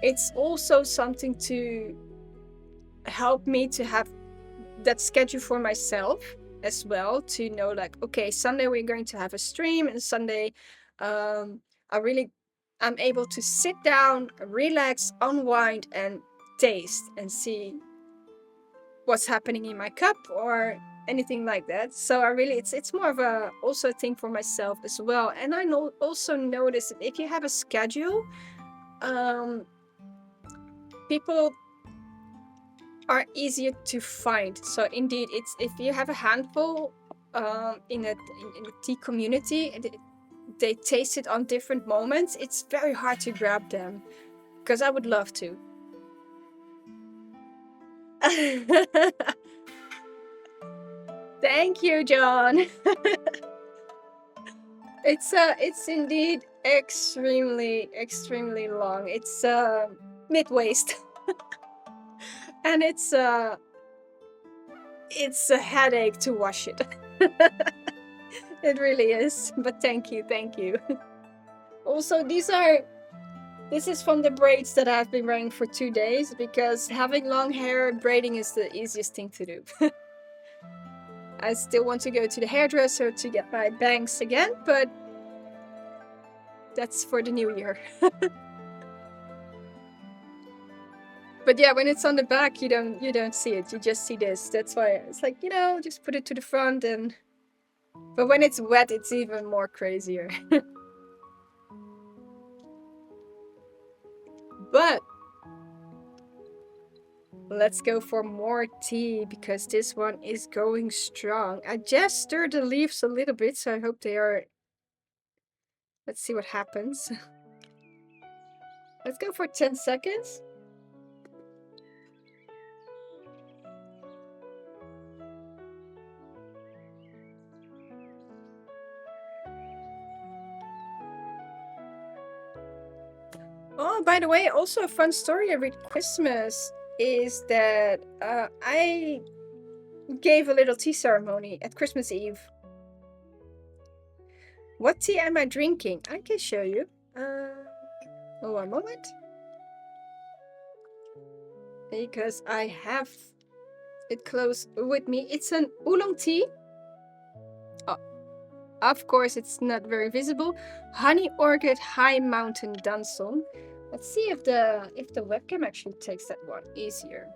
It's also something to help me to have that schedule for myself as well, to know like, okay, Sunday we're going to have a stream, and Sunday I'm able to sit down, relax, unwind, and taste and see what's happening in my cup or anything like that. So it's more of a also a thing for myself as well. And I also notice that if you have a schedule, people are easier to find. So indeed, it's if you have a handful in the tea community, they taste it on different moments, it's very hard to grab them, because I would love to. Thank you, John. It's indeed extremely long. It's mid-waist. And it's a headache to wash it. It really is. But thank you. Also, this is from the braids that I've been wearing for 2 days, because having long hair, braiding is the easiest thing to do. I still want to go to the hairdresser to get my bangs again, but that's for the new year. But yeah, when it's on the back, you don't see it. You just see this. That's why it's like, just put it to the front. But when it's wet, it's even more crazier. But let's go for more tea, because this one is going strong. I just stirred the leaves a little bit, so I hope they are... Let's see what happens. Let's go for 10 seconds. Oh, by the way, also a fun story every Christmas is that I gave a little tea ceremony at Christmas Eve. What tea am I drinking? I can show you. One moment. Because I have it close with me. It's an Oolong tea. Oh, of course, it's not very visible. Honey Orchid High Mountain Dancong. Let's see if the webcam actually takes that one easier.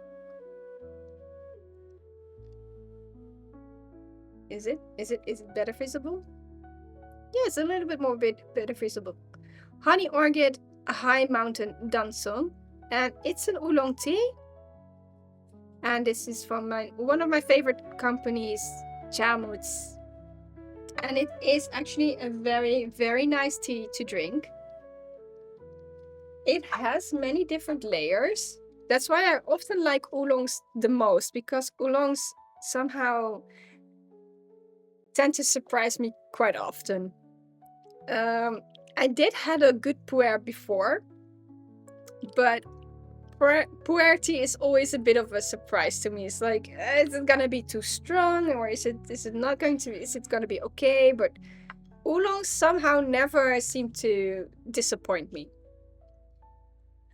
Is it better visible? Yes, a little bit more better visible. Honey Orchid High Mountain Dancong, and it's an Oolong tea. And this is from one of my favorite companies, Jamoods. And it is actually a very, very nice tea to drink. It has many different layers. That's why I often like oolongs the most, because oolongs somehow tend to surprise me quite often. I did had a good pu'er before, but pu'er tea is always a bit of a surprise to me. It's like, is it gonna be too strong, or is it not going to? Is it gonna be okay? But oolongs somehow never seem to disappoint me.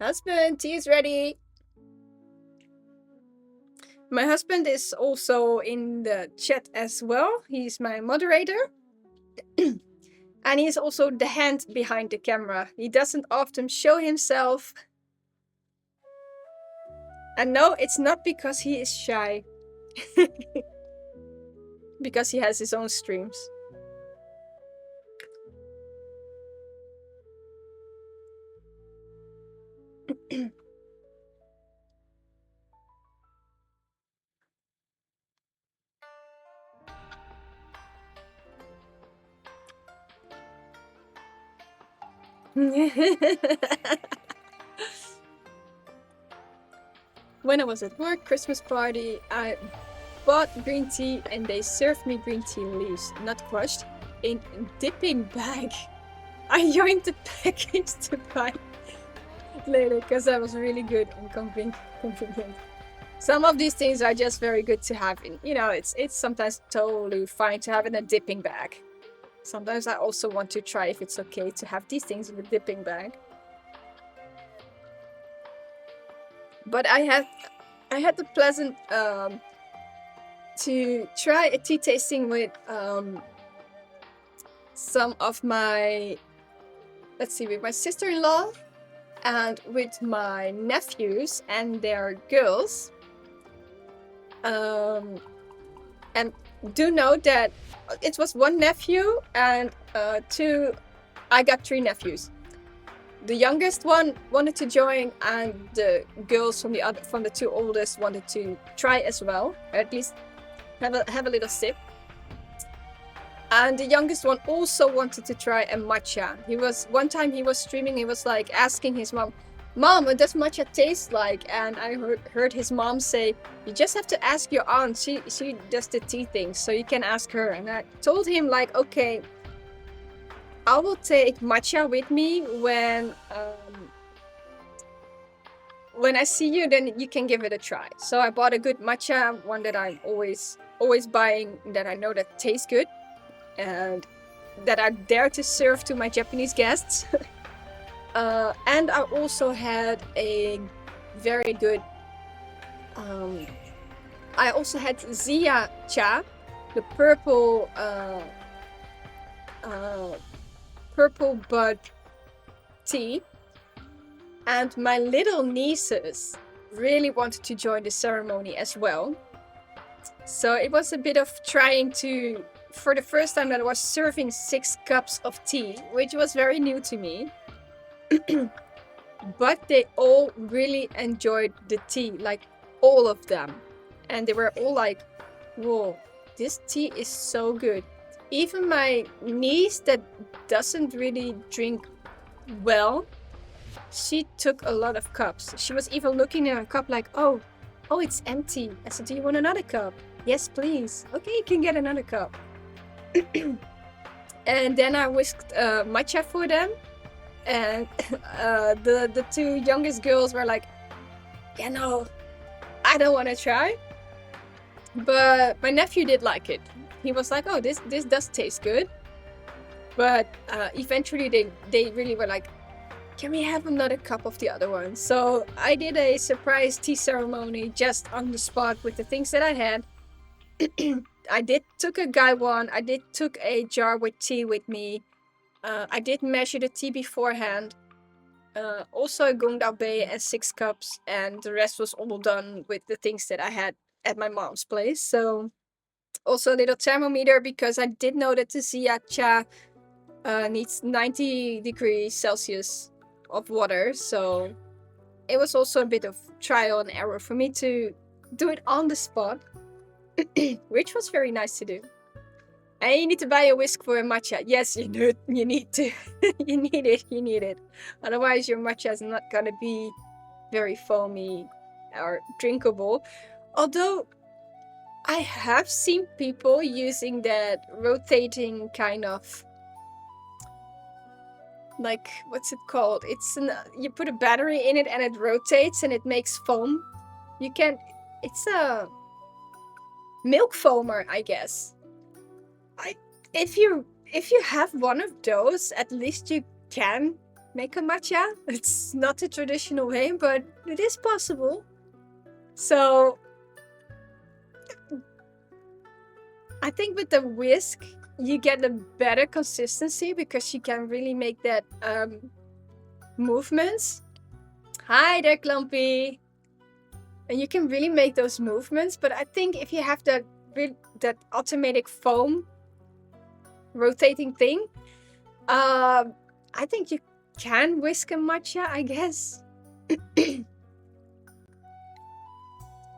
Husband, tea is ready. My husband is also in the chat as well. He's my moderator. And he's also the hand behind the camera. He doesn't often show himself. And no, it's not because he is shy. Because he has his own streams. When I was at work, Christmas party, I bought green tea and they served me green tea leaves, not crushed, in a dipping bag. I yoinked the package to buy later because I was really good and convenient. Some of these things are just very good to have in, you know, it's sometimes totally fine to have in a dipping bag. Sometimes I also want to try if it's okay to have these things in the dipping bag. But I had the pleasant to try a tea tasting with some of my, let's see, with my sister-in-law and with my nephews and their girls. And do note that it was one nephew and I got 3 nephews. The youngest one wanted to join, and the girls from the 2 oldest wanted to try as well, or at least have a little sip. And the youngest one also wanted to try a matcha. One time he was streaming, he was like asking his mom, what does matcha taste like? And I heard his mom say, you just have to ask your aunt. She does the tea thing, so you can ask her. And I told him, like, okay, I will take matcha with me when I see you, then you can give it a try. So I bought a good matcha, one that I'm always buying, that I know that tastes good and that I dare to serve to my Japanese guests. And I also had a very good I also had Zia cha, the purple bud tea. And my little nieces really wanted to join the ceremony as well. So it was a bit of trying to, for the first time that I was serving 6 cups of tea, which was very new to me. But they all really enjoyed the tea, like all of them. And they were all like, whoa, this tea is so good. Even my niece that doesn't really drink well, she took a lot of cups. She was even looking at a cup like, oh, it's empty. I said, do you want another cup? Yes, please. Okay, you can get another cup. And then I whisked matcha for them. And the 2 youngest girls were like, yeah, no, I don't want to try. But my nephew did like it. He was like, oh, this does taste good. But eventually they really were like, can we have another cup of the other one? So I did a surprise tea ceremony just on the spot with the things that I had. I took a gaiwan. I took a jar with tea with me. I did measure the tea beforehand. Also a gongdabe and 6 cups, and the rest was all done with the things that I had at my mom's place. So also a little thermometer, because I did know that the Zia cha needs 90 degrees Celsius of water. So it was also a bit of trial and error for me to do it on the spot, which was very nice to do. And you need to buy a whisk for a matcha. Yes, you need to. You need it. Otherwise your matcha is not gonna be very foamy or drinkable. Although I have seen people using that rotating kind of, like, what's it called? You put a battery in it and it rotates and it makes foam. It's a milk foamer, I guess. If you have one of those, at least you can make a matcha. It's not the traditional way, but it is possible. So I think with the whisk you get a better consistency, because you can really make that movements. Hi there, Clumpy. And you can really make those movements. But I think if you have that automatic foam rotating thing, I think you can whisk a matcha, I guess.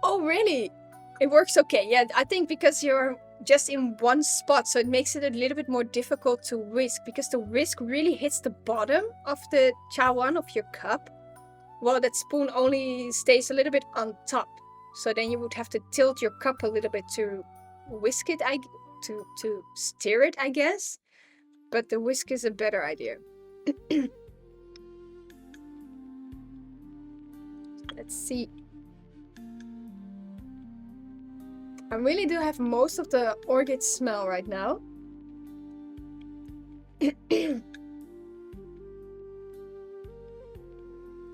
Oh, really? It works okay. Yeah, I think because you're just in one spot, so it makes it a little bit more difficult to whisk, because the whisk really hits the bottom of the chawan of your cup, while that spoon only stays a little bit on top. So then you would have to tilt your cup a little bit to whisk it, to stir it, I guess. But the whisk is a better idea. Let's see. I really do have most of the orchid smell right now.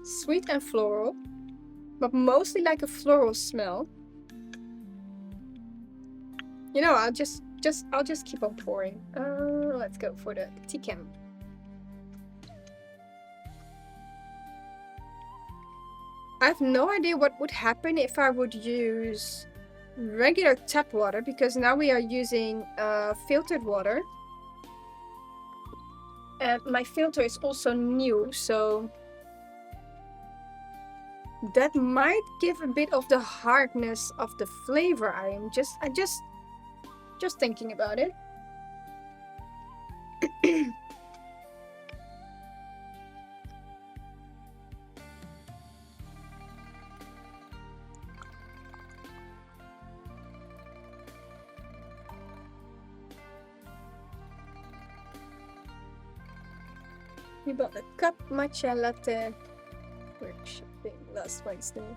Sweet and floral, but mostly like a floral smell. You know, I'll just keep on pouring. Let's go for the tea cam. I have no idea what would happen if I would use regular tap water, because now we are using filtered water. And my filter is also new, so that might give a bit of the hardness of the flavor. I'm just thinking about it. We bought a cup matcha latte. We're shipping last Wednesday.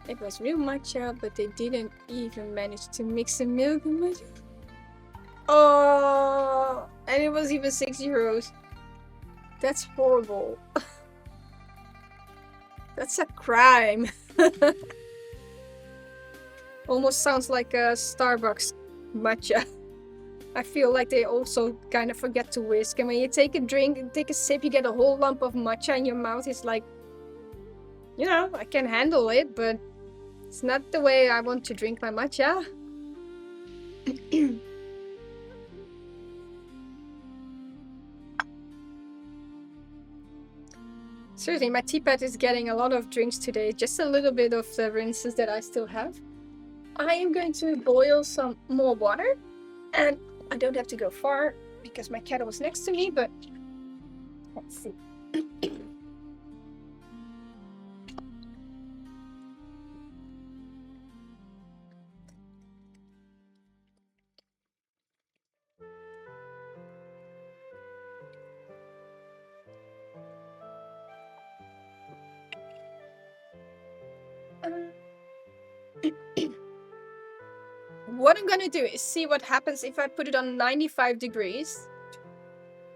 It was real matcha, but they didn't even manage to mix the milk and matcha. Oh, and it was even €6. That's horrible. That's a crime. Almost sounds like a Starbucks matcha. I feel like they also kind of forget to whisk. And when you take a drink and take a sip, you get a whole lump of matcha in your mouth. It's like, you know, I can handle it, but it's not the way I want to drink my matcha. Seriously, my teapot is getting a lot of drinks today. Just a little bit of the rinses that I still have. I am going to boil some more water. And I don't have to go far because my kettle is next to me, but let's see. What I'm gonna do is see what happens if I put it on 95 degrees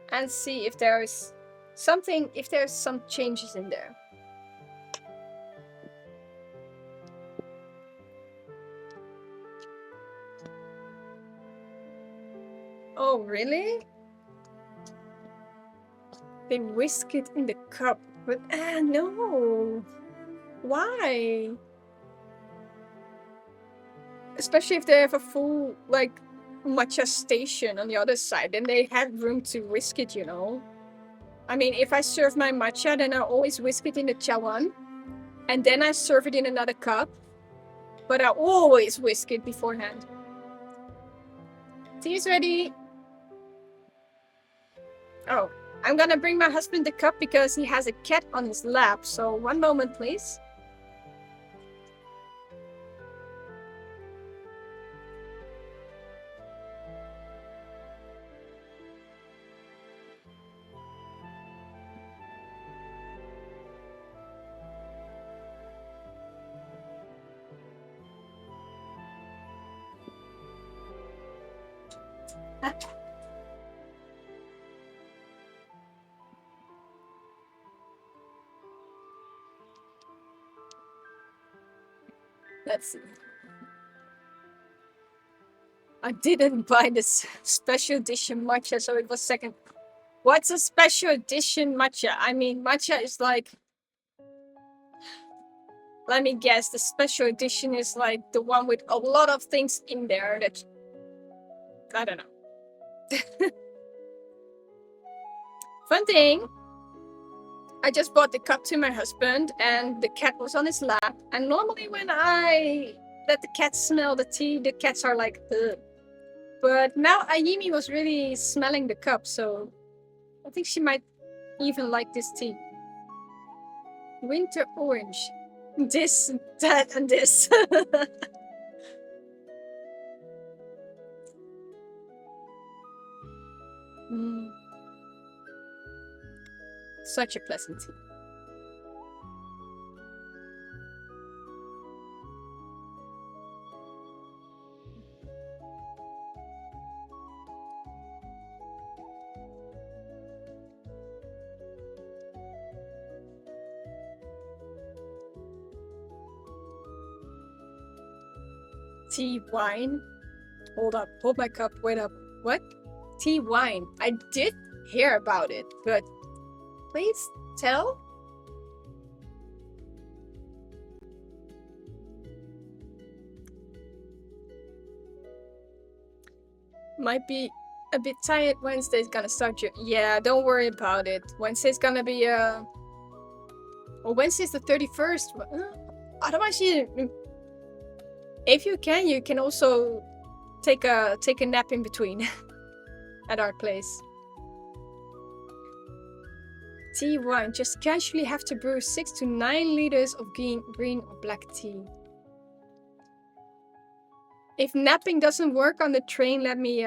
and see if there's something, if there's some changes in there. Oh, really? They whisk it in the cup, but no. Why? Especially if they have a full, like, matcha station on the other side, then they have room to whisk it, you know? I mean, if I serve my matcha, then I always whisk it in the gaiwan, and then I serve it in another cup, but I always whisk it beforehand. Tea is ready. Oh, I'm gonna bring my husband the cup because he has a cat on his lap, so one moment, please. Let's see. I didn't buy this special edition matcha, so it was second. What's a special edition matcha? I mean, matcha is like... Let me guess, the special edition is like the one with a lot of things in there that... I don't know. Fun thing. I just bought the cup to my husband and the cat was on his lap. And normally when I let the cat smell the tea, the cats are like, ugh. But now Ayimi was really smelling the cup, so I think she might even like this tea. Winter orange. This, that, and this. Such a pleasant tea. Tea wine? Hold up, hold my cup, wait up. What? Tea wine. I did hear about it, but please tell? Might be a bit tired. Wednesday's gonna start your... Yeah, don't worry about it. Wednesday's gonna be well, Wednesday's the 31st. Otherwise, if you can also take a nap in between at our place. Tea wine. Just casually have to brew 6 to 9 liters of green or black tea. If napping doesn't work on the train, let me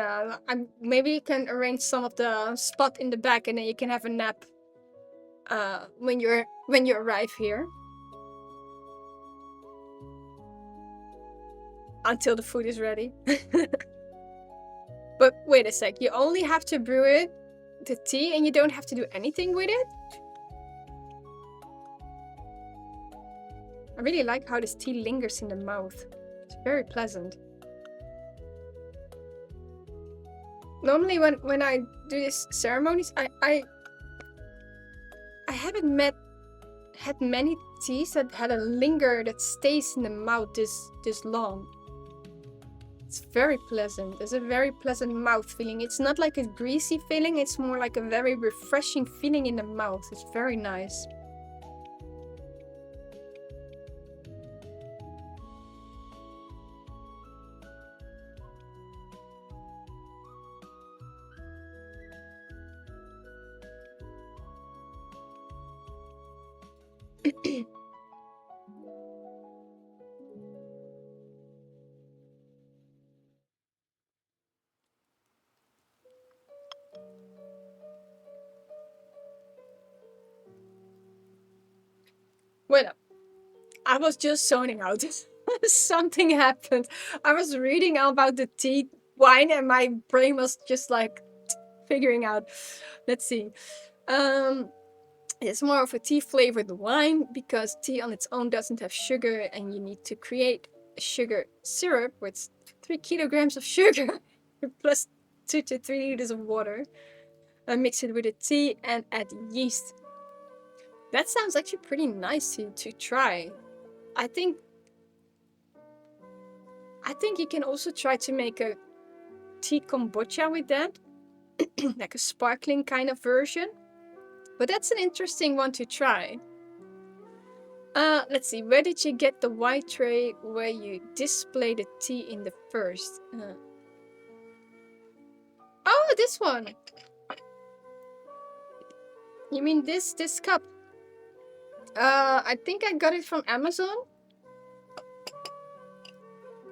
maybe you can arrange some of the spot in the back, and then you can have a nap when you arrive here. Until the food is ready. But wait a sec, you only have to brew it, the tea, and you don't have to do anything with it? I really like how this tea lingers in the mouth. It's very pleasant. Normally when I do these ceremonies, I haven't had many teas that had a linger that stays in the mouth this long. It's very pleasant. There's a very pleasant mouth feeling. It's not like a greasy feeling, it's more like a very refreshing feeling in the mouth. It's very nice. Well, I was just zoning out. Something happened. I was reading about the tea wine and my brain was just like figuring out. Let's see. It's more of a tea flavored wine because tea on its own doesn't have sugar, and you need to create a sugar syrup with 3 kilograms of sugar plus 2 to 3 liters of water. And mix it with the tea and add yeast. That sounds actually pretty nice to try. I think you can also try to make a tea kombucha with that. Like a sparkling kind of version. But that's an interesting one to try. Let's see. Where did you get the white tray where you display the tea in the first? Oh, this one. You mean this cup? I think I got it from Amazon.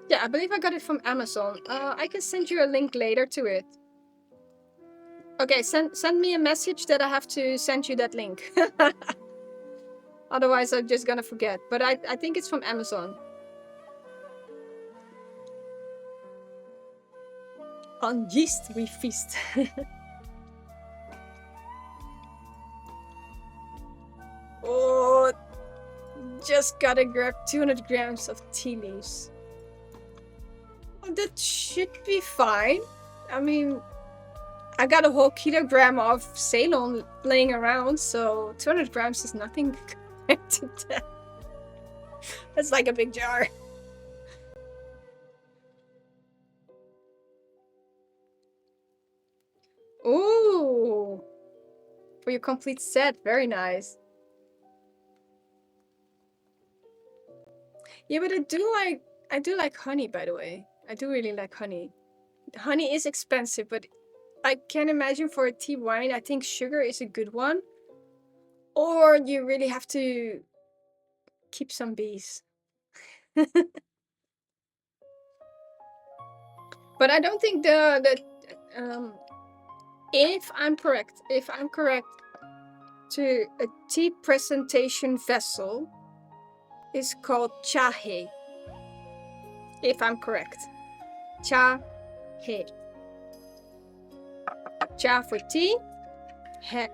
Yeah, I believe I got it from Amazon. I can send you a link later to it. Okay, send me a message that I have to send you that link. Otherwise, I'm just gonna forget. But I think it's from Amazon. On yeast we feast. Oh, just gotta grab 200 grams of tea leaves. Oh, that should be fine. I mean, I got a whole kilogram of Ceylon laying around, so 200 grams is nothing compared to that. That's like a big jar. Ooh! For your complete set, very nice. Yeah, but I do like honey, by the way. I do really like honey. Honey is expensive, but I can imagine for a tea wine, I think sugar is a good one. Or you really have to keep some bees. But I don't think if I'm correct, to a tea presentation vessel is called chahe. If I'm correct. Chahe. Cha for tea, he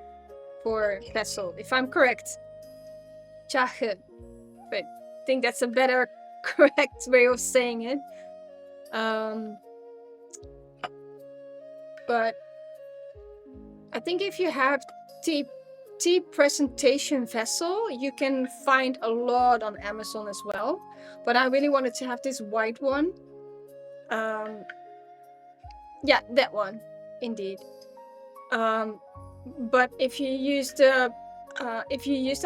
for vessel. If I'm correct. Chahe. But I think that's a better correct way of saying it. But I think if you have tea presentation vessel, you can find a lot on Amazon as well. But I really wanted to have this white one. Yeah, that one, indeed. But if you use that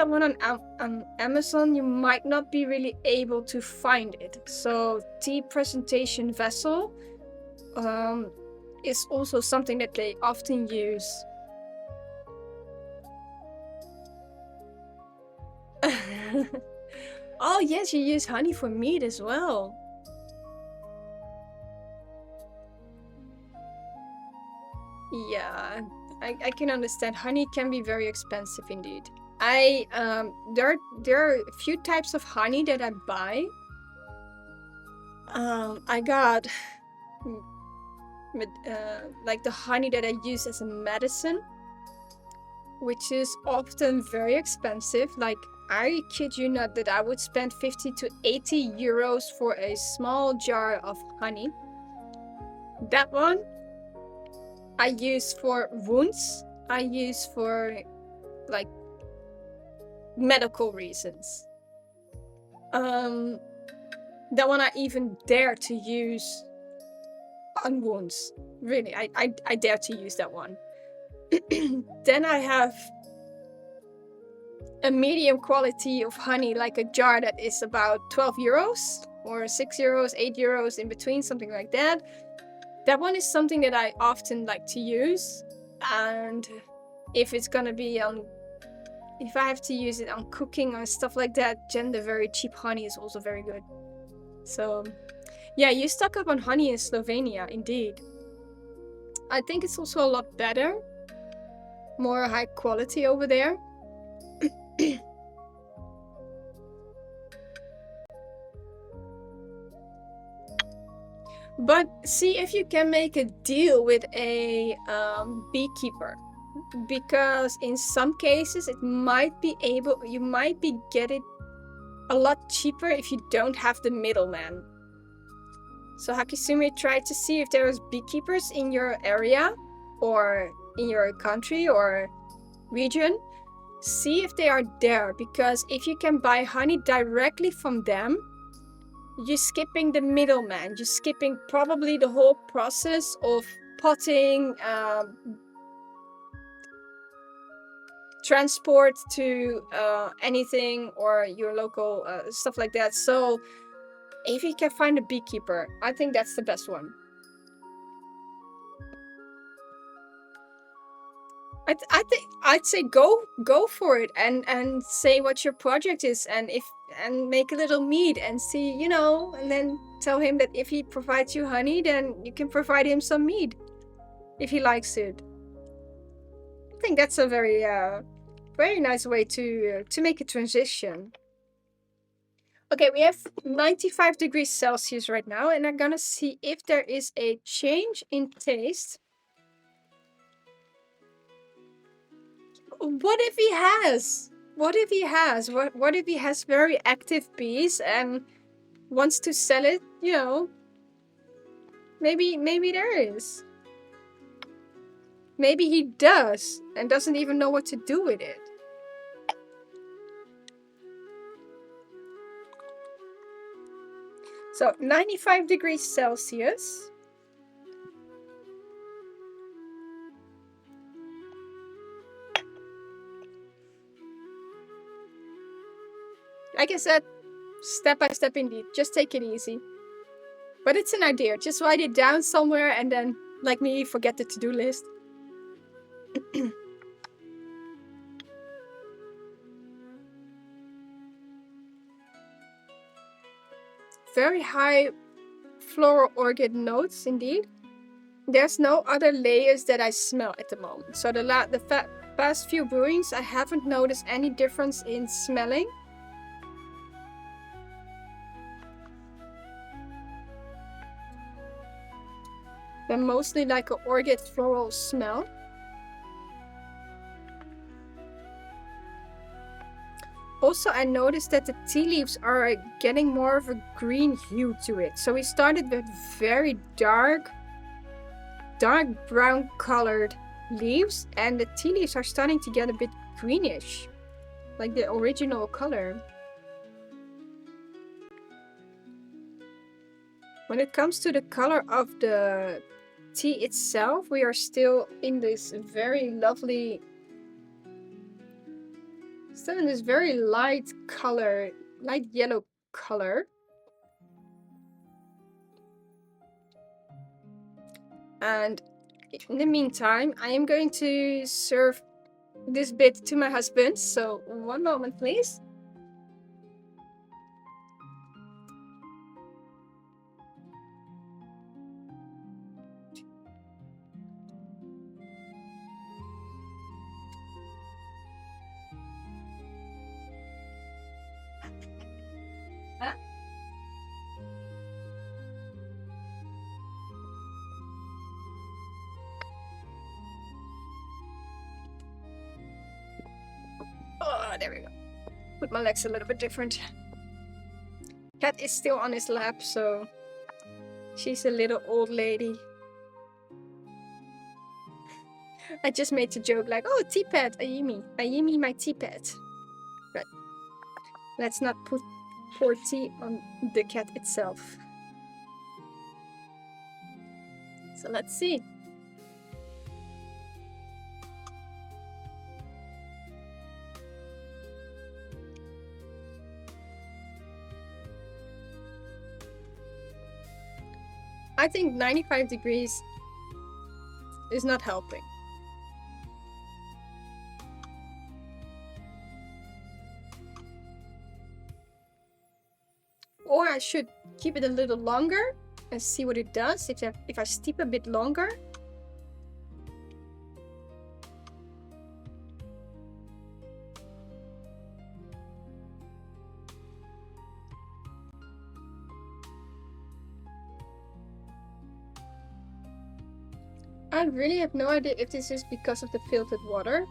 one on Amazon, you might not be really able to find it. So tea presentation vessel is also something that they often use. Oh yes, you use honey for meat as well. Yeah, I can understand. Honey can be very expensive indeed. There are a few types of honey that I buy. I got like the honey that I use as a medicine, which is often very expensive. Like, I kid you not that I would spend 50 to 80 euros for a small jar of honey. That one I use for wounds. I use for like medical reasons. That one I even dare to use on wounds. Really, I dare to use that one. Then I have a medium quality of honey, like a jar that is about 12 euros or 6 euros, 8 euros, in between, something like that. That one is something that I often like to use. And if it's gonna be if I have to use it on cooking or stuff like that, then the very cheap honey is also very good. So yeah, you stock up on honey in Slovenia, indeed. I think it's also a lot better, more high quality over there. But see if you can make a deal with a beekeeper, because in some cases you might be get it a lot cheaper if you don't have the middleman. So Hakisumi, try to see if there's beekeepers in your area or in your country or region. See if they are there, because if you can buy honey directly from them, you're skipping the middleman. You're skipping probably the whole process of potting, transport to anything, or your local stuff like that. So if you can find a beekeeper, I think that's the best one. I'd say go for it and say what your project is, and make a little mead and see, and then tell him that if he provides you honey, then you can provide him some mead if he likes it. I think that's a very very nice way to make a transition. Okay, we have 95 degrees Celsius right now, and I'm gonna see if there is a change in taste. What if he has? What if he has? What if he has very active bees and wants to sell it? Maybe there is. Maybe he does and doesn't even know what to do with it. So 95 degrees Celsius. Like I said, step by step indeed. Just take it easy. But it's an idea. Just write it down somewhere and then, like me, forget the to-do list. Very high floral orchid notes indeed. There's no other layers that I smell at the moment. So the past few brewings, I haven't noticed any difference in smelling. They're mostly like an orchid floral smell. Also, I noticed that the tea leaves are getting more of a green hue to it. So we started with very dark brown colored leaves, and the tea leaves are starting to get a bit greenish, like the original color. When it comes to the color of the tea itself, we are still in this very lovely, still in this very light color, light yellow color. And in the meantime, I am going to serve this bit to my husband. So one moment, please. Oh, there we go. Put my legs a little bit different. Cat is still on his lap, so she's a little old lady. I just made the joke like, oh, tea pet, Ayumi. Ayumi, my tea pet. But let's not put pour tea on the cat itself. So let's see. I think 95 degrees is not helping. Or I should keep it a little longer and see what it does if I steep a bit longer. I really have no idea if this is because of the filtered water.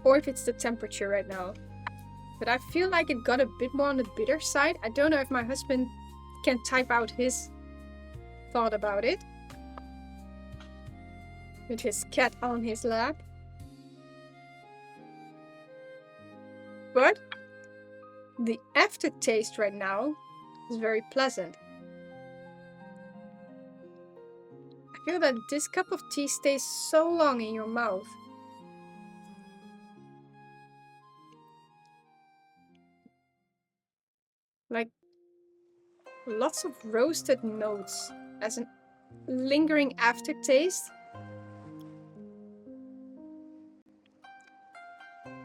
Or if it's the temperature right now. But I feel like it got a bit more on the bitter side. I don't know if my husband can type out his thought about it. With his cat on his lap. But the aftertaste right now is very pleasant. I feel that this cup of tea stays so long in your mouth. Like lots of roasted notes as a lingering aftertaste.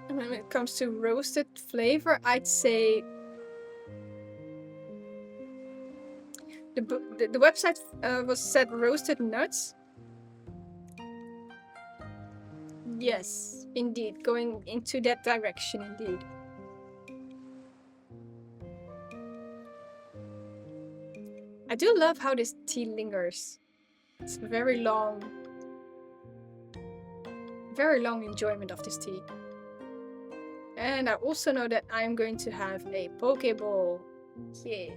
And when it comes to roasted flavor, I'd say the website was said roasted nuts. Yes, indeed, going into that direction, indeed. I do love how this tea lingers. It's a very long enjoyment of this tea. And I also know that I'm going to have a Pokeball. Yay.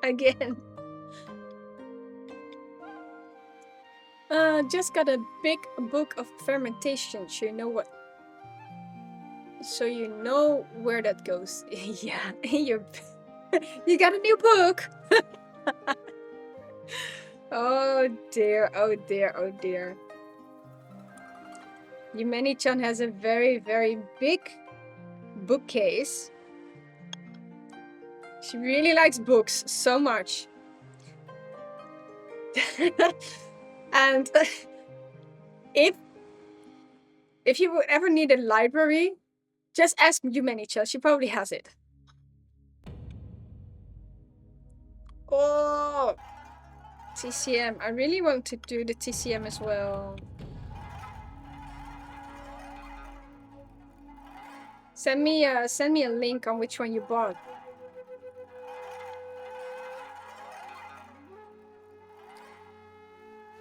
Again. Just got a big book of fermentation, so you know what. So you know where that goes. Yeah, you got a new book. Oh dear, oh dear, oh dear. Yumeni-chan has a very, very big bookcase. She really likes books so much. And if you would ever need a library, just ask Yumeni-chan. She probably has it. Oh, TCM. I really want to do the TCM as well. Send me a link on which one you bought.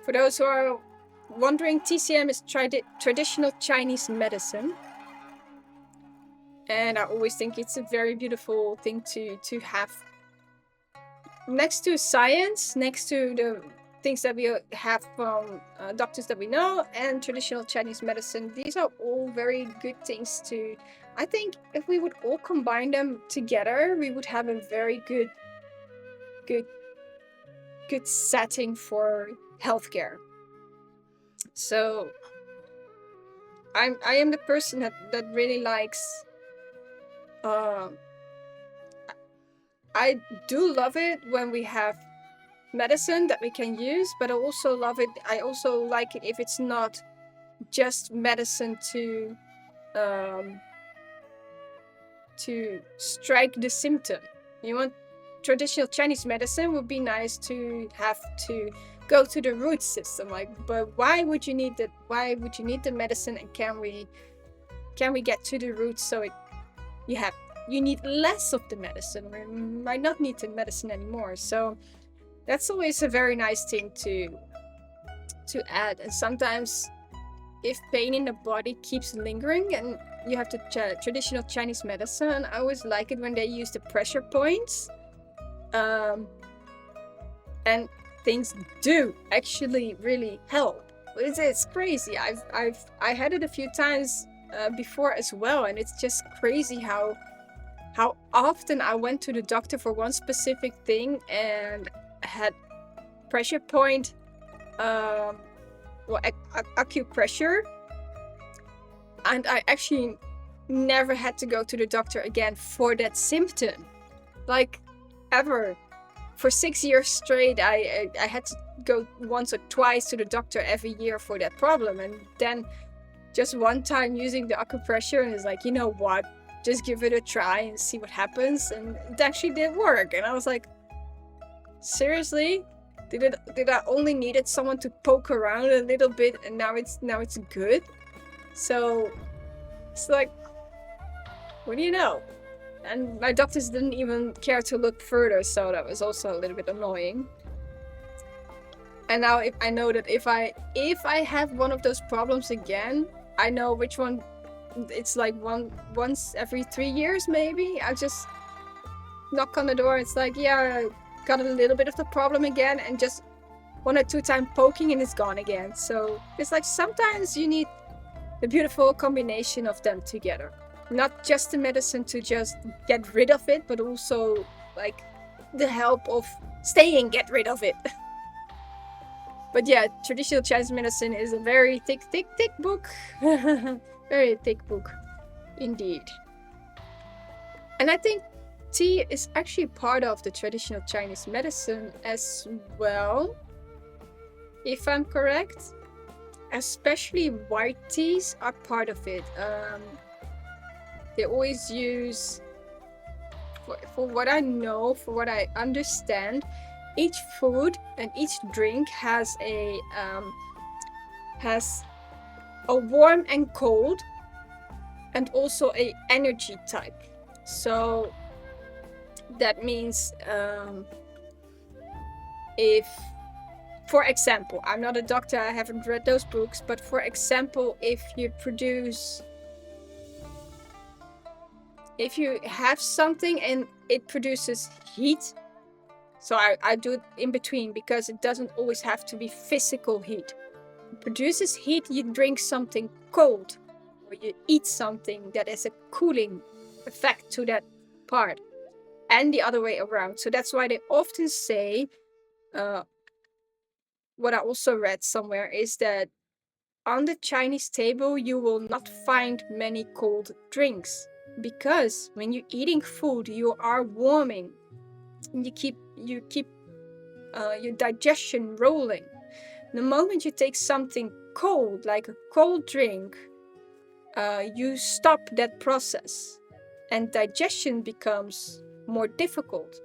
For those who are wondering, TCM is traditional Chinese medicine. And I always think it's a very beautiful thing to have. Next to science, next to the things that we have from doctors that we know and traditional Chinese medicine, these are all very good things to... I think if we would all combine them together, we would have a very good setting for healthcare. So I am the person that really likes... I do love it when we have medicine that we can use, but I also love it. I also like it if it's not just medicine to strike the symptom. You want traditional Chinese medicine would be nice to have to go to the root system. Like, but why would you need that? Why would you need the medicine? And can we get to the root so you need less of the medicine? We might not need the medicine anymore. So that's always a very nice thing to add. And sometimes if pain in the body keeps lingering and you have the traditional Chinese medicine, I always like it when they use the pressure points. And things do actually really help. It's crazy. I had it a few times before as well, and it's just crazy how often I went to the doctor for one specific thing and had pressure point, acupressure, and I actually never had to go to the doctor again for that symptom, like ever. For 6 years straight, I had to go once or twice to the doctor every year for that problem, and then just one time using the acupressure, and it's like, you know what, just give it a try and see what happens. And it actually did work, and I was like, seriously, did I only needed someone to poke around a little bit, and now it's good? So it's like, what do you know? And my doctors didn't even care to look further, so that was also a little bit annoying. And now if I know that if I have one of those problems again, I know which one. It's like once every 3 years maybe. I just knock on the door. It's like, yeah, I got a little bit of the problem again, and just 1 or 2 times poking and it's gone again. So it's like sometimes you need the beautiful combination of them together. Not just the medicine to just get rid of it, but also like the help of get rid of it. But yeah, traditional Chinese medicine is a very thick book. Very thick book indeed. And I think tea is actually part of the traditional Chinese medicine as well, if I'm correct. Especially white teas are part of it. They always use, for what I know, for what I understand, each food and each drink has a warm and cold, and also a energy type. So that means if, for example, I'm not a doctor, I haven't read those books, but for example, if you have something and it produces heat, so I do it in between, because it doesn't always have to be physical heat. It produces heat, you drink something cold, or you eat something that has a cooling effect to that part, and the other way around. So that's why they often say, what I also read somewhere is that on the Chinese table you will not find many cold drinks, because when you're eating food you are warming, and you keep your digestion rolling. The moment you take something cold, like a cold drink, you stop that process, and digestion becomes more difficult.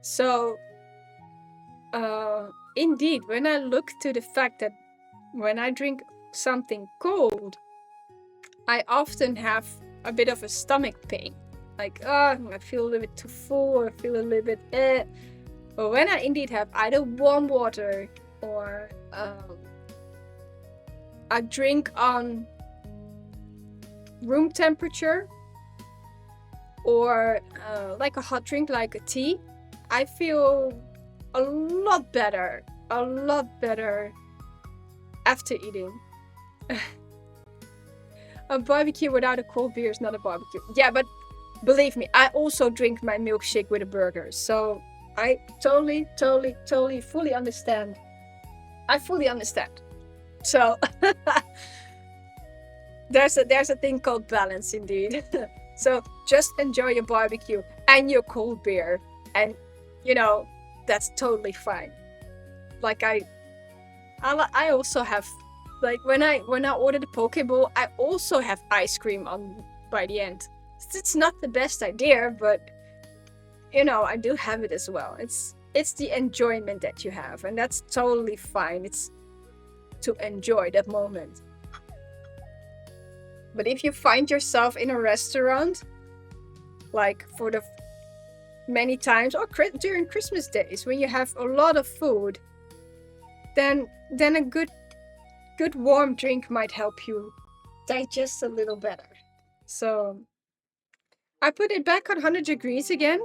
So indeed, when I look to the fact that when I drink something cold, I often have a bit of a stomach pain. Like, I feel a little bit too full, or I feel a little bit But when I indeed have either warm water or a drink on room temperature, or like a hot drink like a tea, I feel a lot better after eating. A barbecue without a cold beer is not a barbecue. Yeah, but believe me, I also drink my milkshake with a burger, so I totally fully understand. I fully understand. So there's a thing called balance indeed. So just enjoy your barbecue and your cold beer, and you know that's totally fine. Like I also have, like when I order the poke bowl, I also have ice cream on by the end. It's not the best idea, but you know, I do have it as well. It's the enjoyment that you have, and that's totally fine. It's to enjoy that moment. But if you find yourself in a restaurant, like for the many times, or during Christmas days when you have a lot of food, then a good warm drink might help you digest a little better. So I put it back on 100 degrees again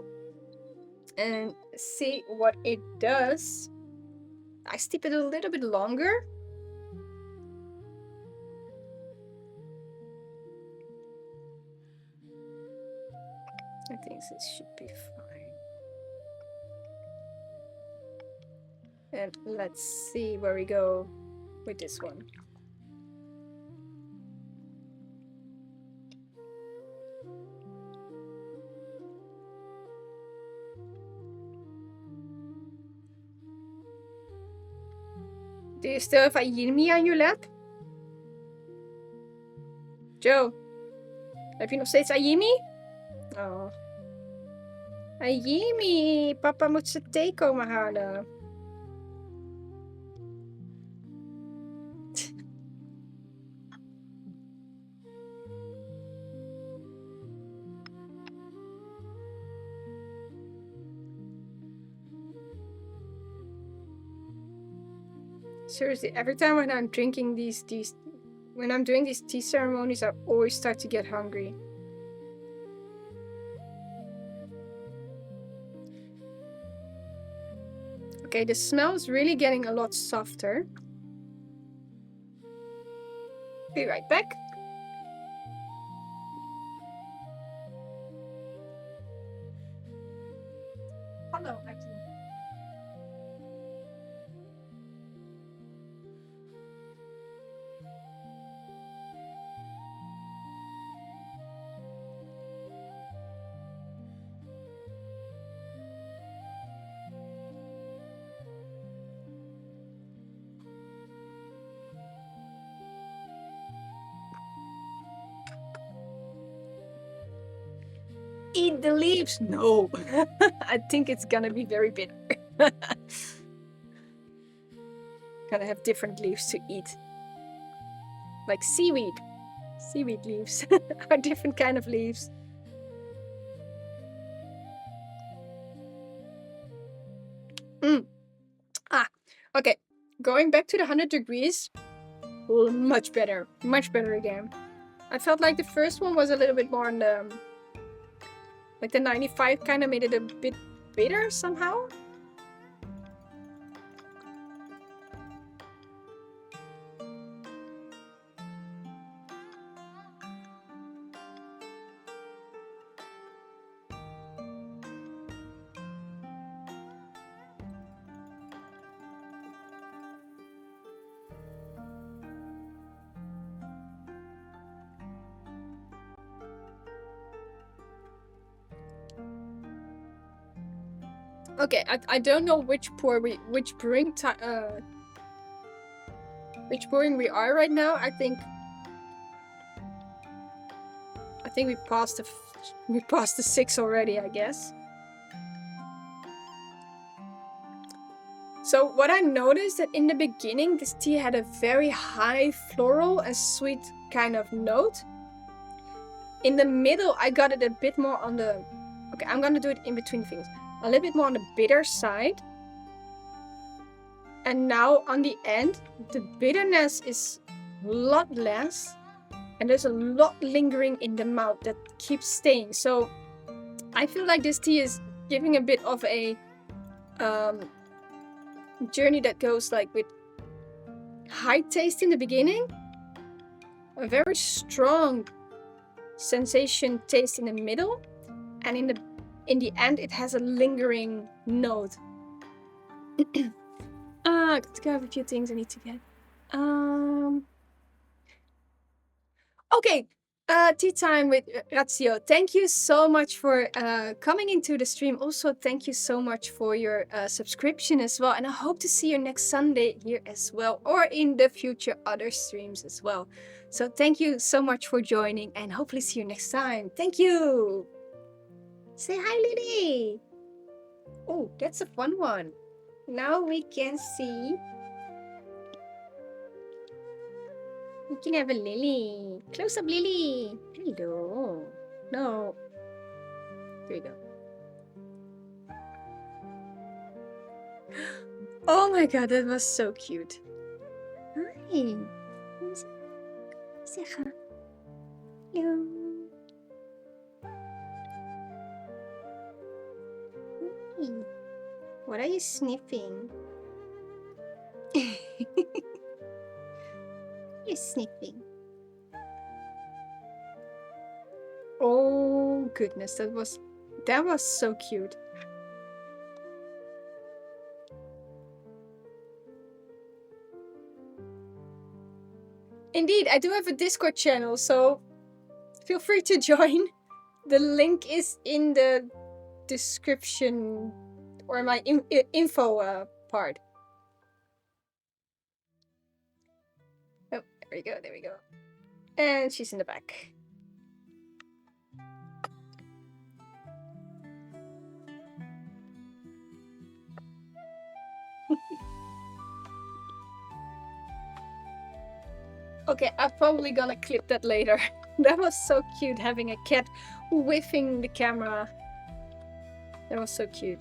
and see what it does. I steep it a little bit longer. I think this should be fine. And let's see where we go with this one. Do you still have a Yimi on your lap? Joe, heb je nog steeds Ayimi? Oh. Ayimi, papa moet zijn thee komen halen. Seriously, every time when I'm drinking when I'm doing these tea ceremonies, I always start to get hungry. Okay, the smell is really getting a lot softer. Be right back. Hallo, actually. Eat the leaves. No. I think it's gonna be very bitter. Gonna have different leaves to eat. Like seaweed. Seaweed leaves are different kind of leaves. Okay. Going back to the 100 degrees. Much better again. I felt like the first one was a little bit more on the, like the 95 kind of made it a bit bitter somehow. Okay, I don't know which brewing we are right now. I think we passed the 6 already, I guess. So what I noticed that in the beginning, this tea had a very high floral and sweet kind of note. In the middle, I got it a bit more on the, okay, I'm gonna do it in between things. A little bit more on the bitter side. And now on the end, the bitterness is a lot less. And there's a lot lingering in the mouth that keeps staying. So I feel like this tea is giving a bit of a journey that goes like with high taste in the beginning, a very strong sensation taste in the middle, and in the end it has a lingering note. I have a few things I need to get. Okay, tea time with Razio. Thank you so much for coming into the stream. Also, thank you so much for your subscription as well. And I hope to see you next Sunday here as well, or in the future other streams as well. So thank you so much for joining, and hopefully see you next time. Thank you. Say hi, Lilly. Oh, that's a fun one. Now we can see. We can have a Lilly. Close up, Lilly. Hello. No. There you go. Oh my god, that was so cute. Hi. Say hi. Hello. Hi. What are you sniffing? You're sniffing. Oh goodness, that was so cute. Indeed, I do have a Discord channel, so feel free to join. The link is in the description or my info part. Oh, there we go. And she's in the back. Okay, I'm probably gonna clip that later. That was so cute, having a cat whiffing the camera. That was so cute.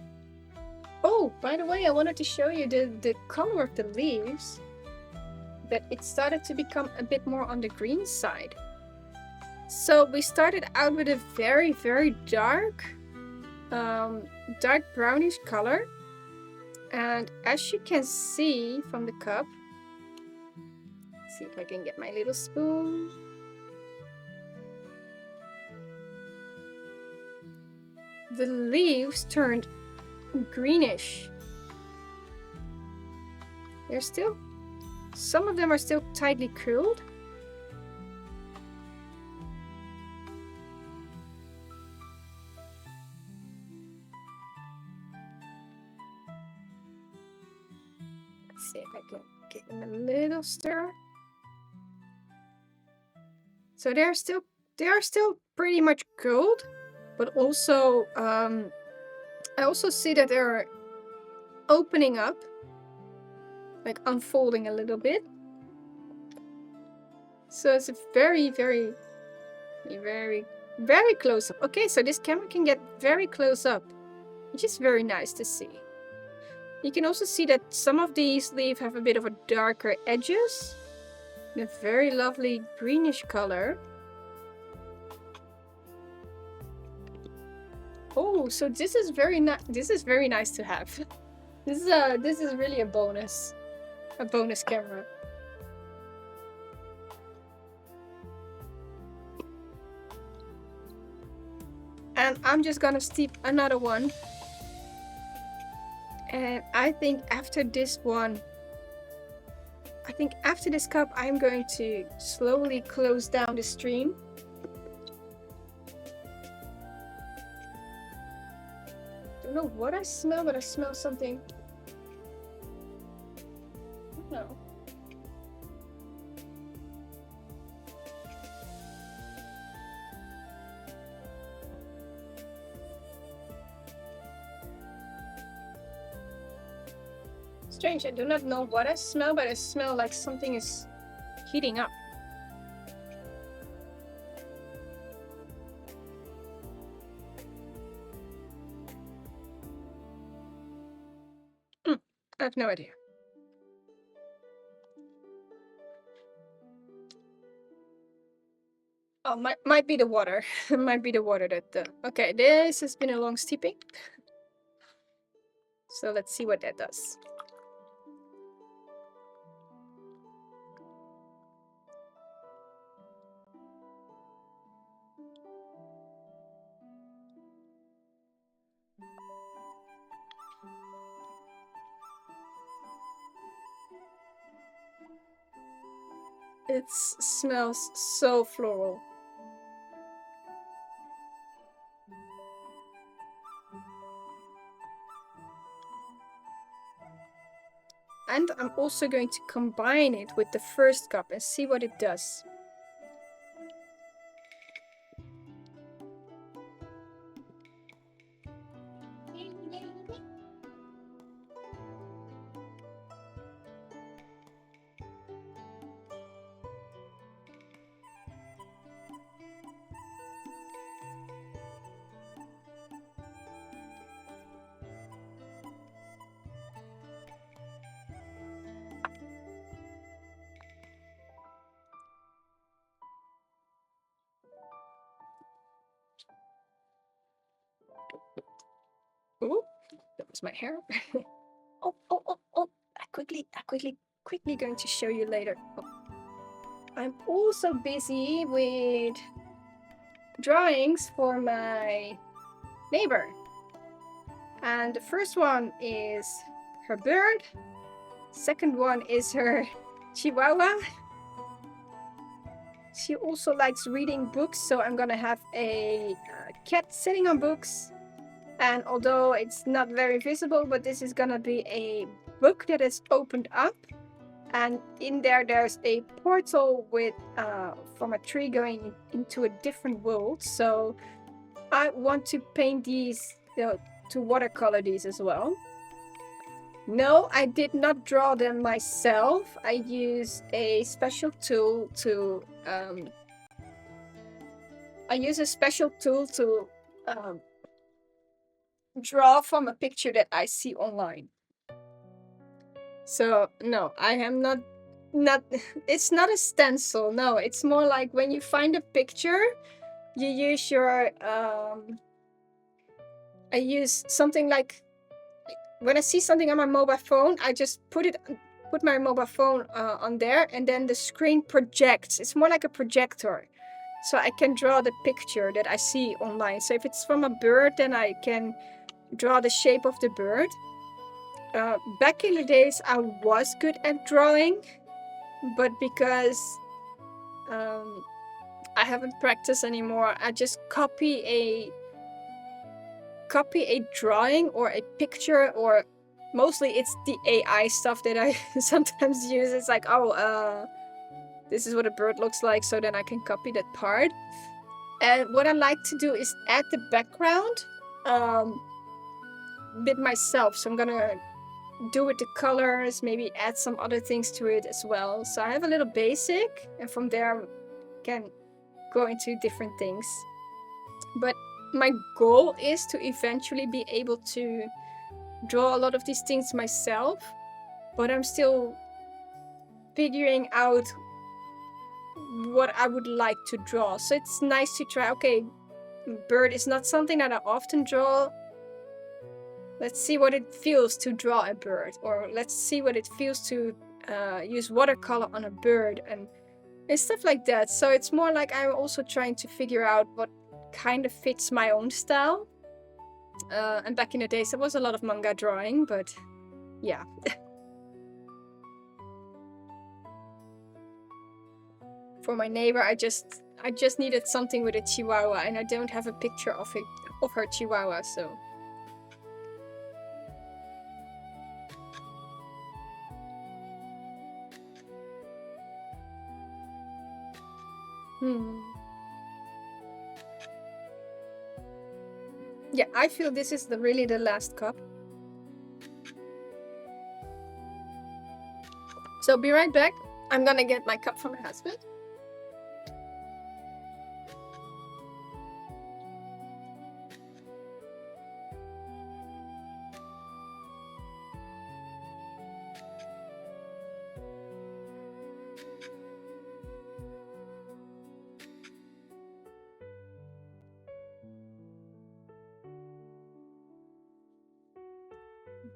Oh, by the way, I wanted to show you the color of the leaves. That it started to become a bit more on the green side. So we started out with a very, very dark brownish color. And as you can see from the cup, let's see if I can get my little spoon. The leaves turned greenish. They're still, some of them are still tightly curled. Let's see if I can get them a little stir. So they are still pretty much curled, but also I also see that they're opening up, like unfolding a little bit. So it's a very, very, very, very close up. Okay, so this camera can get very close up, which is very nice to see. You can also see that some of these leaves have a bit of a darker edges, and a very lovely greenish color. Oh, so this is very nice. This is very nice to have. This is really a bonus camera. And I'm just gonna steep another one. And I think after this one, after this cup, I'm going to slowly close down the stream. Don't know what I smell, but I smell something. I don't know. Strange, I do not know what I smell, but I smell like something is heating up. I have no idea. Oh, might be the water. Might be the water that... Okay, this has been a long steeping. So let's see what that does. It smells so floral. And I'm also going to combine it with the first cup and see what it does. Ooh, that was my hair. Oh. Quickly going to show you later. Oh. I'm also busy with drawings for my neighbor. And the first one is her bird. Second one is her chihuahua. She also likes reading books, so I'm gonna have a cat sitting on books. And although it's not very visible, but this is gonna be a book that is opened up. And in there's a portal with from a tree going into a different world. So I want to paint these, to watercolor these as well. No, I did not draw them myself. I used a special tool to draw from a picture that I see online. So no, I am not it's not a stencil. No, it's more like when you find a picture, you use your I use something like when I see something on my mobile phone, I just put my mobile phone on there, and then the screen projects. It's more like a projector. So I can draw the picture that I see online. So if it's from a bird, then I can draw the shape of the bird. Back in the days, I was good at drawing, but because I haven't practiced anymore, I just copy a drawing or a picture, or mostly it's the AI stuff that I sometimes use. It's like, this is what a bird looks like, so then I can copy that part. And what I like to do is add the background with myself. So I'm gonna do with the colors, maybe add some other things to it as well. So I have a little basic, and from there I can go into different things. But my goal is to eventually be able to draw a lot of these things myself, but I'm still figuring out what I would like to draw. So it's nice to try. Okay, bird is not something that I often draw. Let's see what it feels to draw a bird, or let's see what it feels to use watercolor on a bird, and stuff like that. So it's more like I'm also trying to figure out what kind of fits my own style. And back in the days, there was a lot of manga drawing, but yeah. For my neighbor, I just needed something with a chihuahua, and I don't have a picture of her chihuahua, so. Yeah, I feel this is really the last cup. So be right back. I'm gonna get my cup from my husband.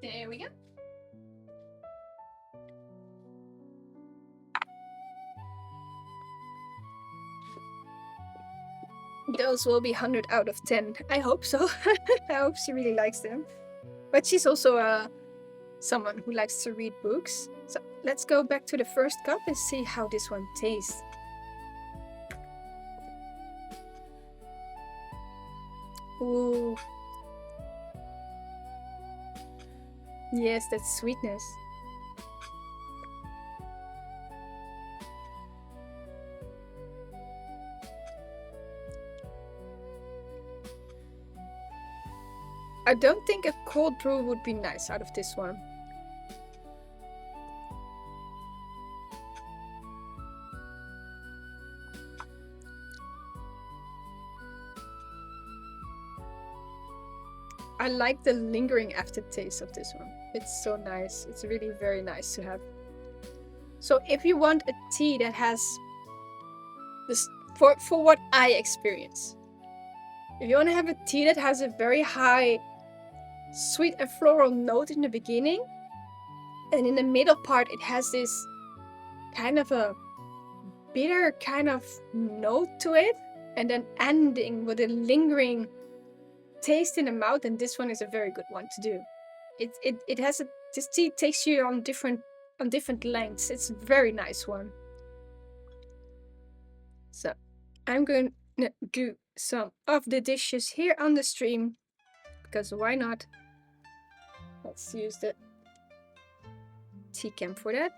There we go. Those will be 100 out of 10. I hope so. I hope she really likes them. But she's also someone who likes to read books. So let's go back to the first cup and see how this one tastes. Ooh. Yes, that sweetness. I don't think a cold brew would be nice out of this one. I like the lingering aftertaste of this one. It's so nice. It's really very nice to have. So if you want a tea that has this, for what I experience, if you want to have a tea that has a very high sweet and floral note in the beginning, and in the middle part it has this kind of a bitter kind of note to it, and then ending with a lingering taste in the mouth, and this one is a very good one to do. It has a, this tea takes you on different lengths. It's a very nice one. So I'm going to do some of the dishes here on the stream, because why not? Let's use the tea cam for that.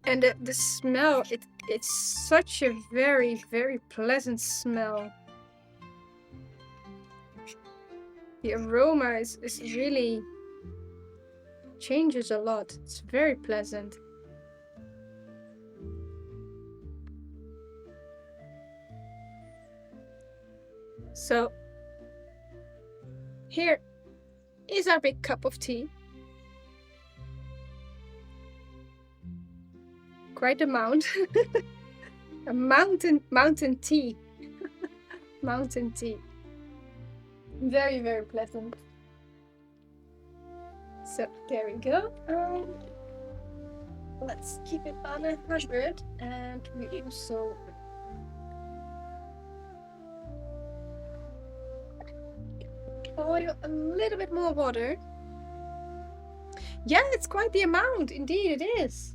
And the smell, it's such a very, very pleasant smell. The aroma is really changes a lot. It's very pleasant. So here is our big cup of tea. Quite a mount. A mountain tea. Mountain tea. Very, very pleasant. So there we go. Let's keep it on 100, and we also boil a little bit more water. Yeah, it's quite the amount. Indeed, it is.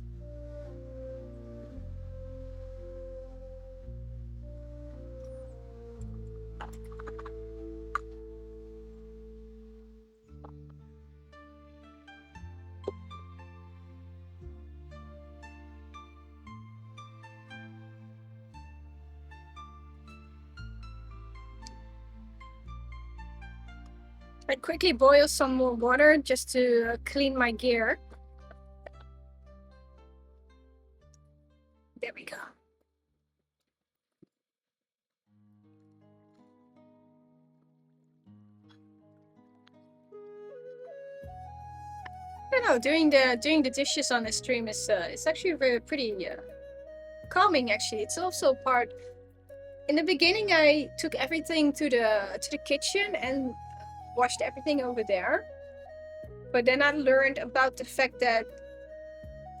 I quickly boil some more water just to clean my gear. There we go. I don't know, doing the dishes on the stream is it's actually very pretty calming. Actually, it's also part. In the beginning, I took everything to the kitchen and washed everything over there. But then I learned about the fact that,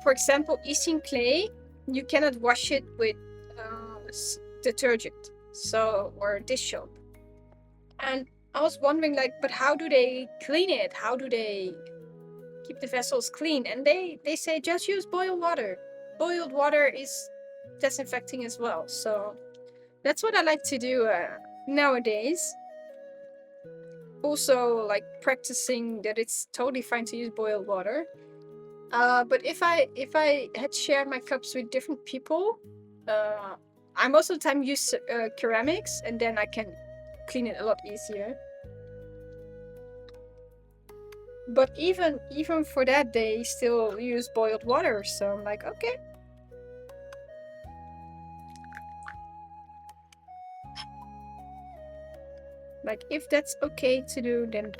for example, Eastern clay, you cannot wash it with detergent, so, or dish soap. And I was wondering, like, but how do they clean it? How do they keep the vessels clean? And they say just use boiled water. Boiled water is disinfecting as well. So that's what I like to do nowadays. Also, like, practicing that it's totally fine to use boiled water. But if I had shared my cups with different people, I most of the time use ceramics, and then I can clean it a lot easier. But even for that, they still use boiled water. So I'm like, okay. Like, if that's okay to do, then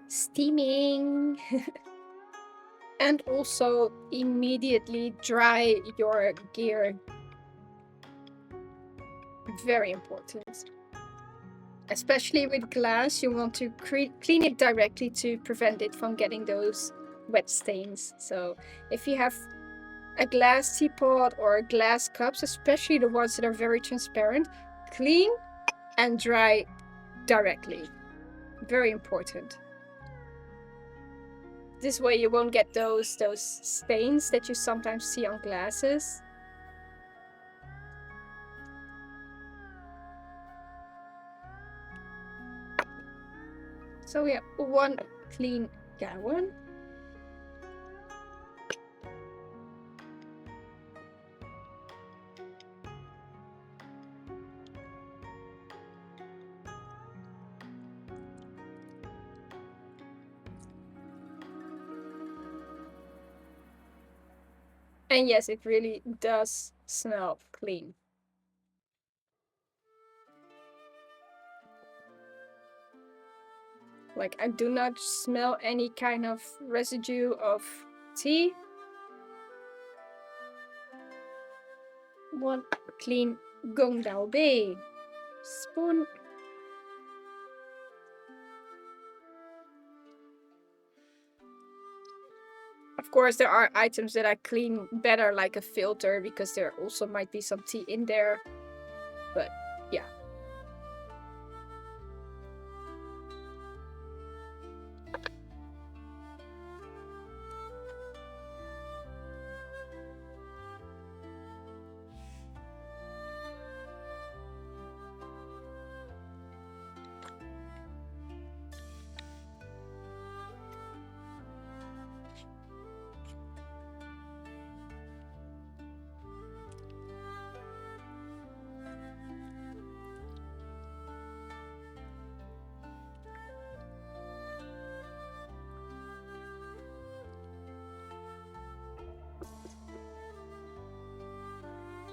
Steaming. And also immediately dry your gear. Very important. Especially with glass, you want to clean it directly to prevent it from getting those wet stains. So if you have a glass teapot or glass cups, especially the ones that are very transparent, clean and dry directly. Very important. This way you won't get those stains that you sometimes see on glasses. So we have one clean gaiwan. And yes, it really does smell clean. Like, I do not smell any kind of residue of tea. One clean gong dao bei spoon. Of course, there are items that I clean better, like a filter, because there also might be some tea in there. But yeah.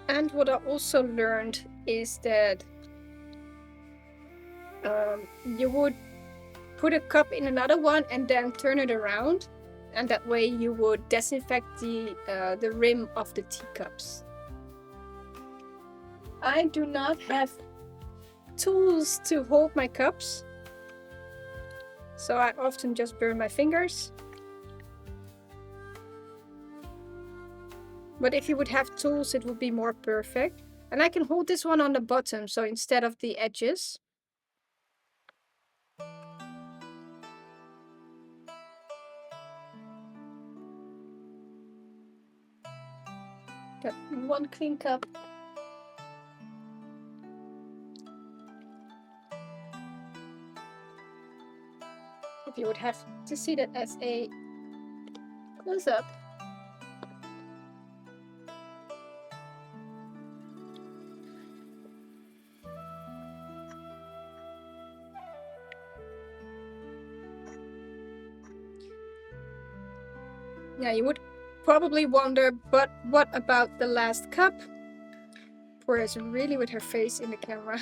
And what I also learned is that you would put a cup in another one and then turn it around, and that way you would disinfect the rim of the teacups. I do not have tools to hold my cups, so I often just burn my fingers. But if you would have tools, it would be more perfect. And I can hold this one on the bottom, so instead of the edges. Got one clean cup. If you would have to see that as a close-up. Yeah, you would probably wonder, but what about the last cup? Poor is really with her face in the camera.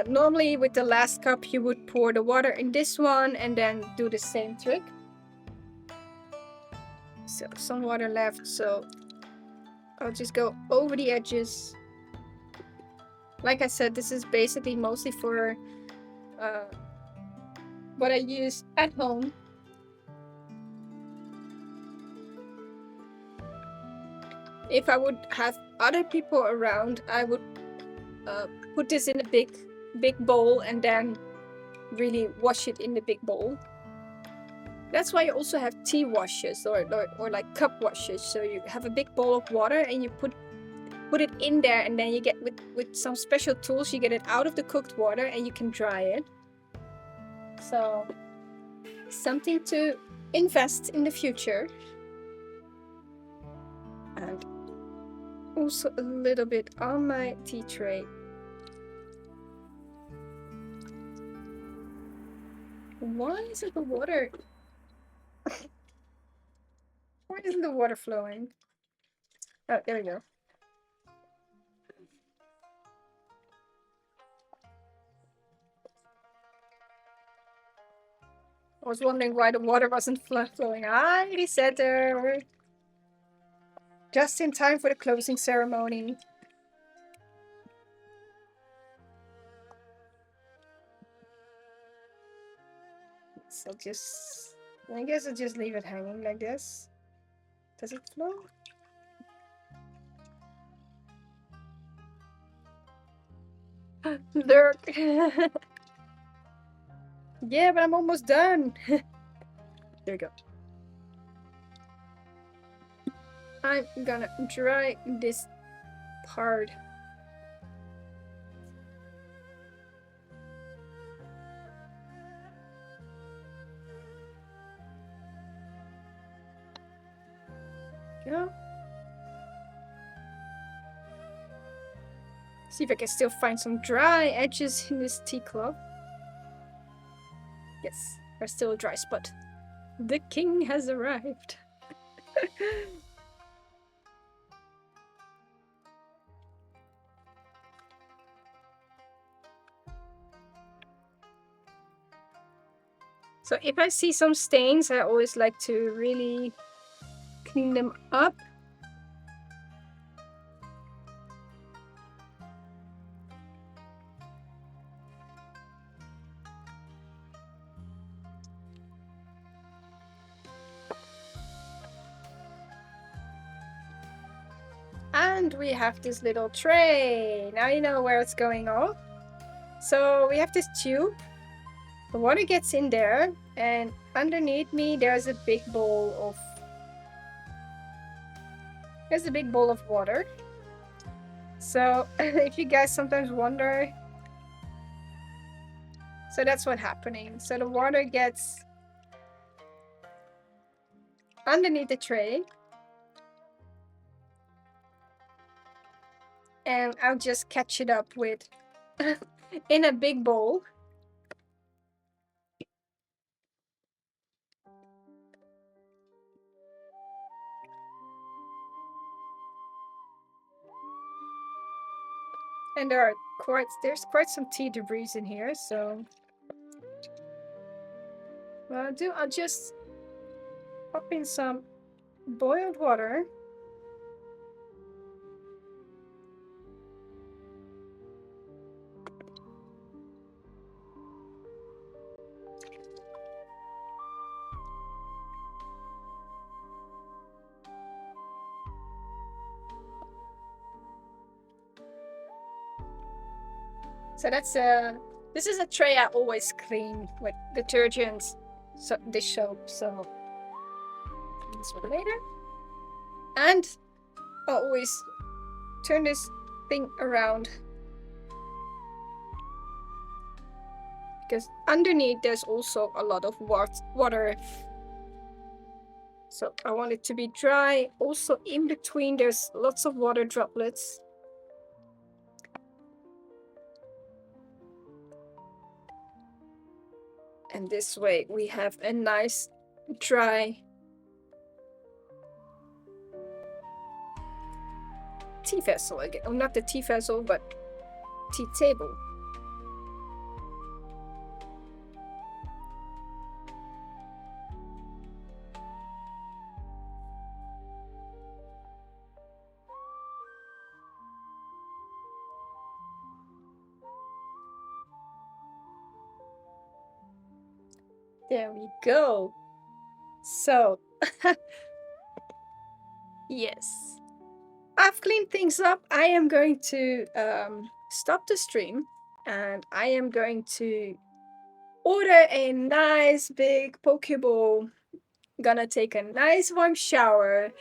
Normally with the last cup you would pour the water in this one and then do the same trick. So some water left, so I'll just go over the edges. Like I said, this is basically mostly for what I use at home. If I would have other people around, I would put this in a big bowl and then really wash it in the big bowl. That's why you also have tea washes or like cup washes. So you have a big bowl of water and you put it in there, and then you get with some special tools, you get it out of the cooked water and you can dry it. So Something to invest in the future. And also a little bit on my tea tray. Why isn't the water... Why isn't the water flowing? Oh, there we go. I was wondering why the water wasn't flowing. Hi, resetter! Just in time for the closing ceremony. So I guess I'll just leave it hanging like this. Does it flow? Lurk! Yeah, but I'm almost done! There we go. I'm gonna dry this part. Go. See if I can still find some dry edges in this tea cloth. Yes, there's still a dry spot. The king has arrived. So if I see some stains, I always like to really clean them up. And we have this little tray. Now you know where it's going on. So we have this tube. The water gets in there, and underneath me there's a big bowl of water. So if you guys sometimes wonder, so that's what's happening. So the water gets underneath the tray, and I'll just catch it up with in a big bowl. And there's quite some tea debris in here, so what I'll just pop in some boiled water. So this is a tray I always clean with detergent, so dish soap, so this one later. And I'll always turn this thing around, because underneath there's also a lot of water. So I want it to be dry. Also in between there's lots of water droplets. And this way we have a nice dry tea vessel again. Oh, not the tea vessel, but tea table. There we go. So, yes. I've cleaned things up. I am going to stop the stream, and I am going to order a nice big Pokeball. Gonna take a nice warm shower,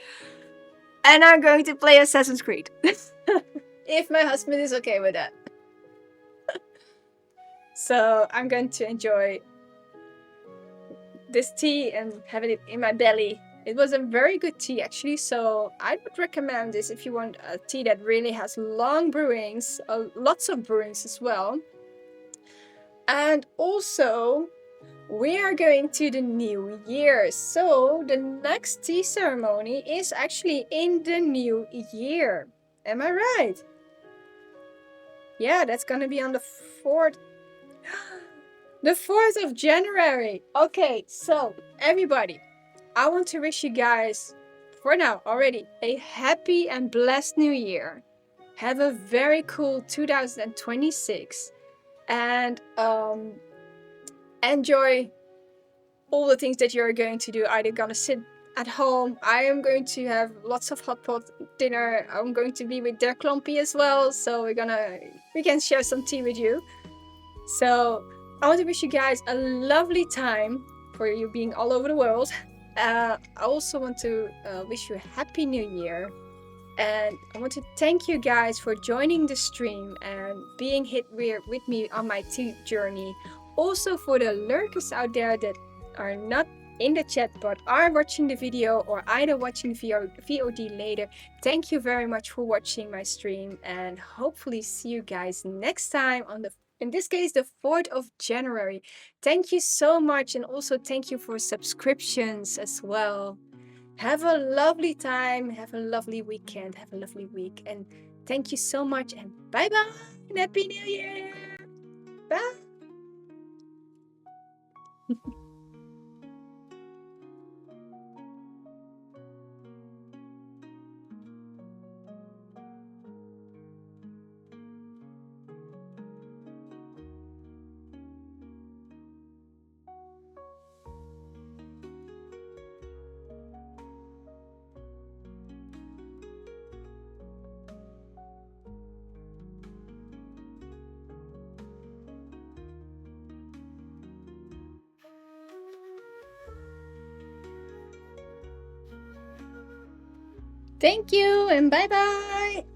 and I'm going to play Assassin's Creed. If my husband is okay with that. So I'm going to enjoy this tea and having it in my belly. It was a very good tea actually, so I would recommend this if you want a tea that really has long brewings, lots of brewings as well. And also, we are going to the new year, so the next tea ceremony is actually in the new year. Am I right? Yeah, that's gonna be on the 4th. The 4th of January. Okay, so everybody, I want to wish you guys, for now already, a happy and blessed new year. Have a very cool 2026 and enjoy all the things that you're going to do. Either gonna sit at home. I am going to have lots of hot pot dinner. I'm going to be with Der Klompy as well, so we can share some tea with you. So I want to wish you guys a lovely time for you being all over the world. I also want to wish you a happy new year. And I want to thank you guys for joining the stream and being here with me on my tea journey. Also for the lurkers out there that are not in the chat but are watching the video or either watching VOD later, thank you very much for watching my stream and hopefully see you guys next time on in this case, the 4th of January. Thank you so much, and also thank you for subscriptions as well. Have a lovely time, have a lovely weekend, have a lovely week, and thank you so much, and bye-bye, and Happy New Year! Bye! Thank you, and bye-bye!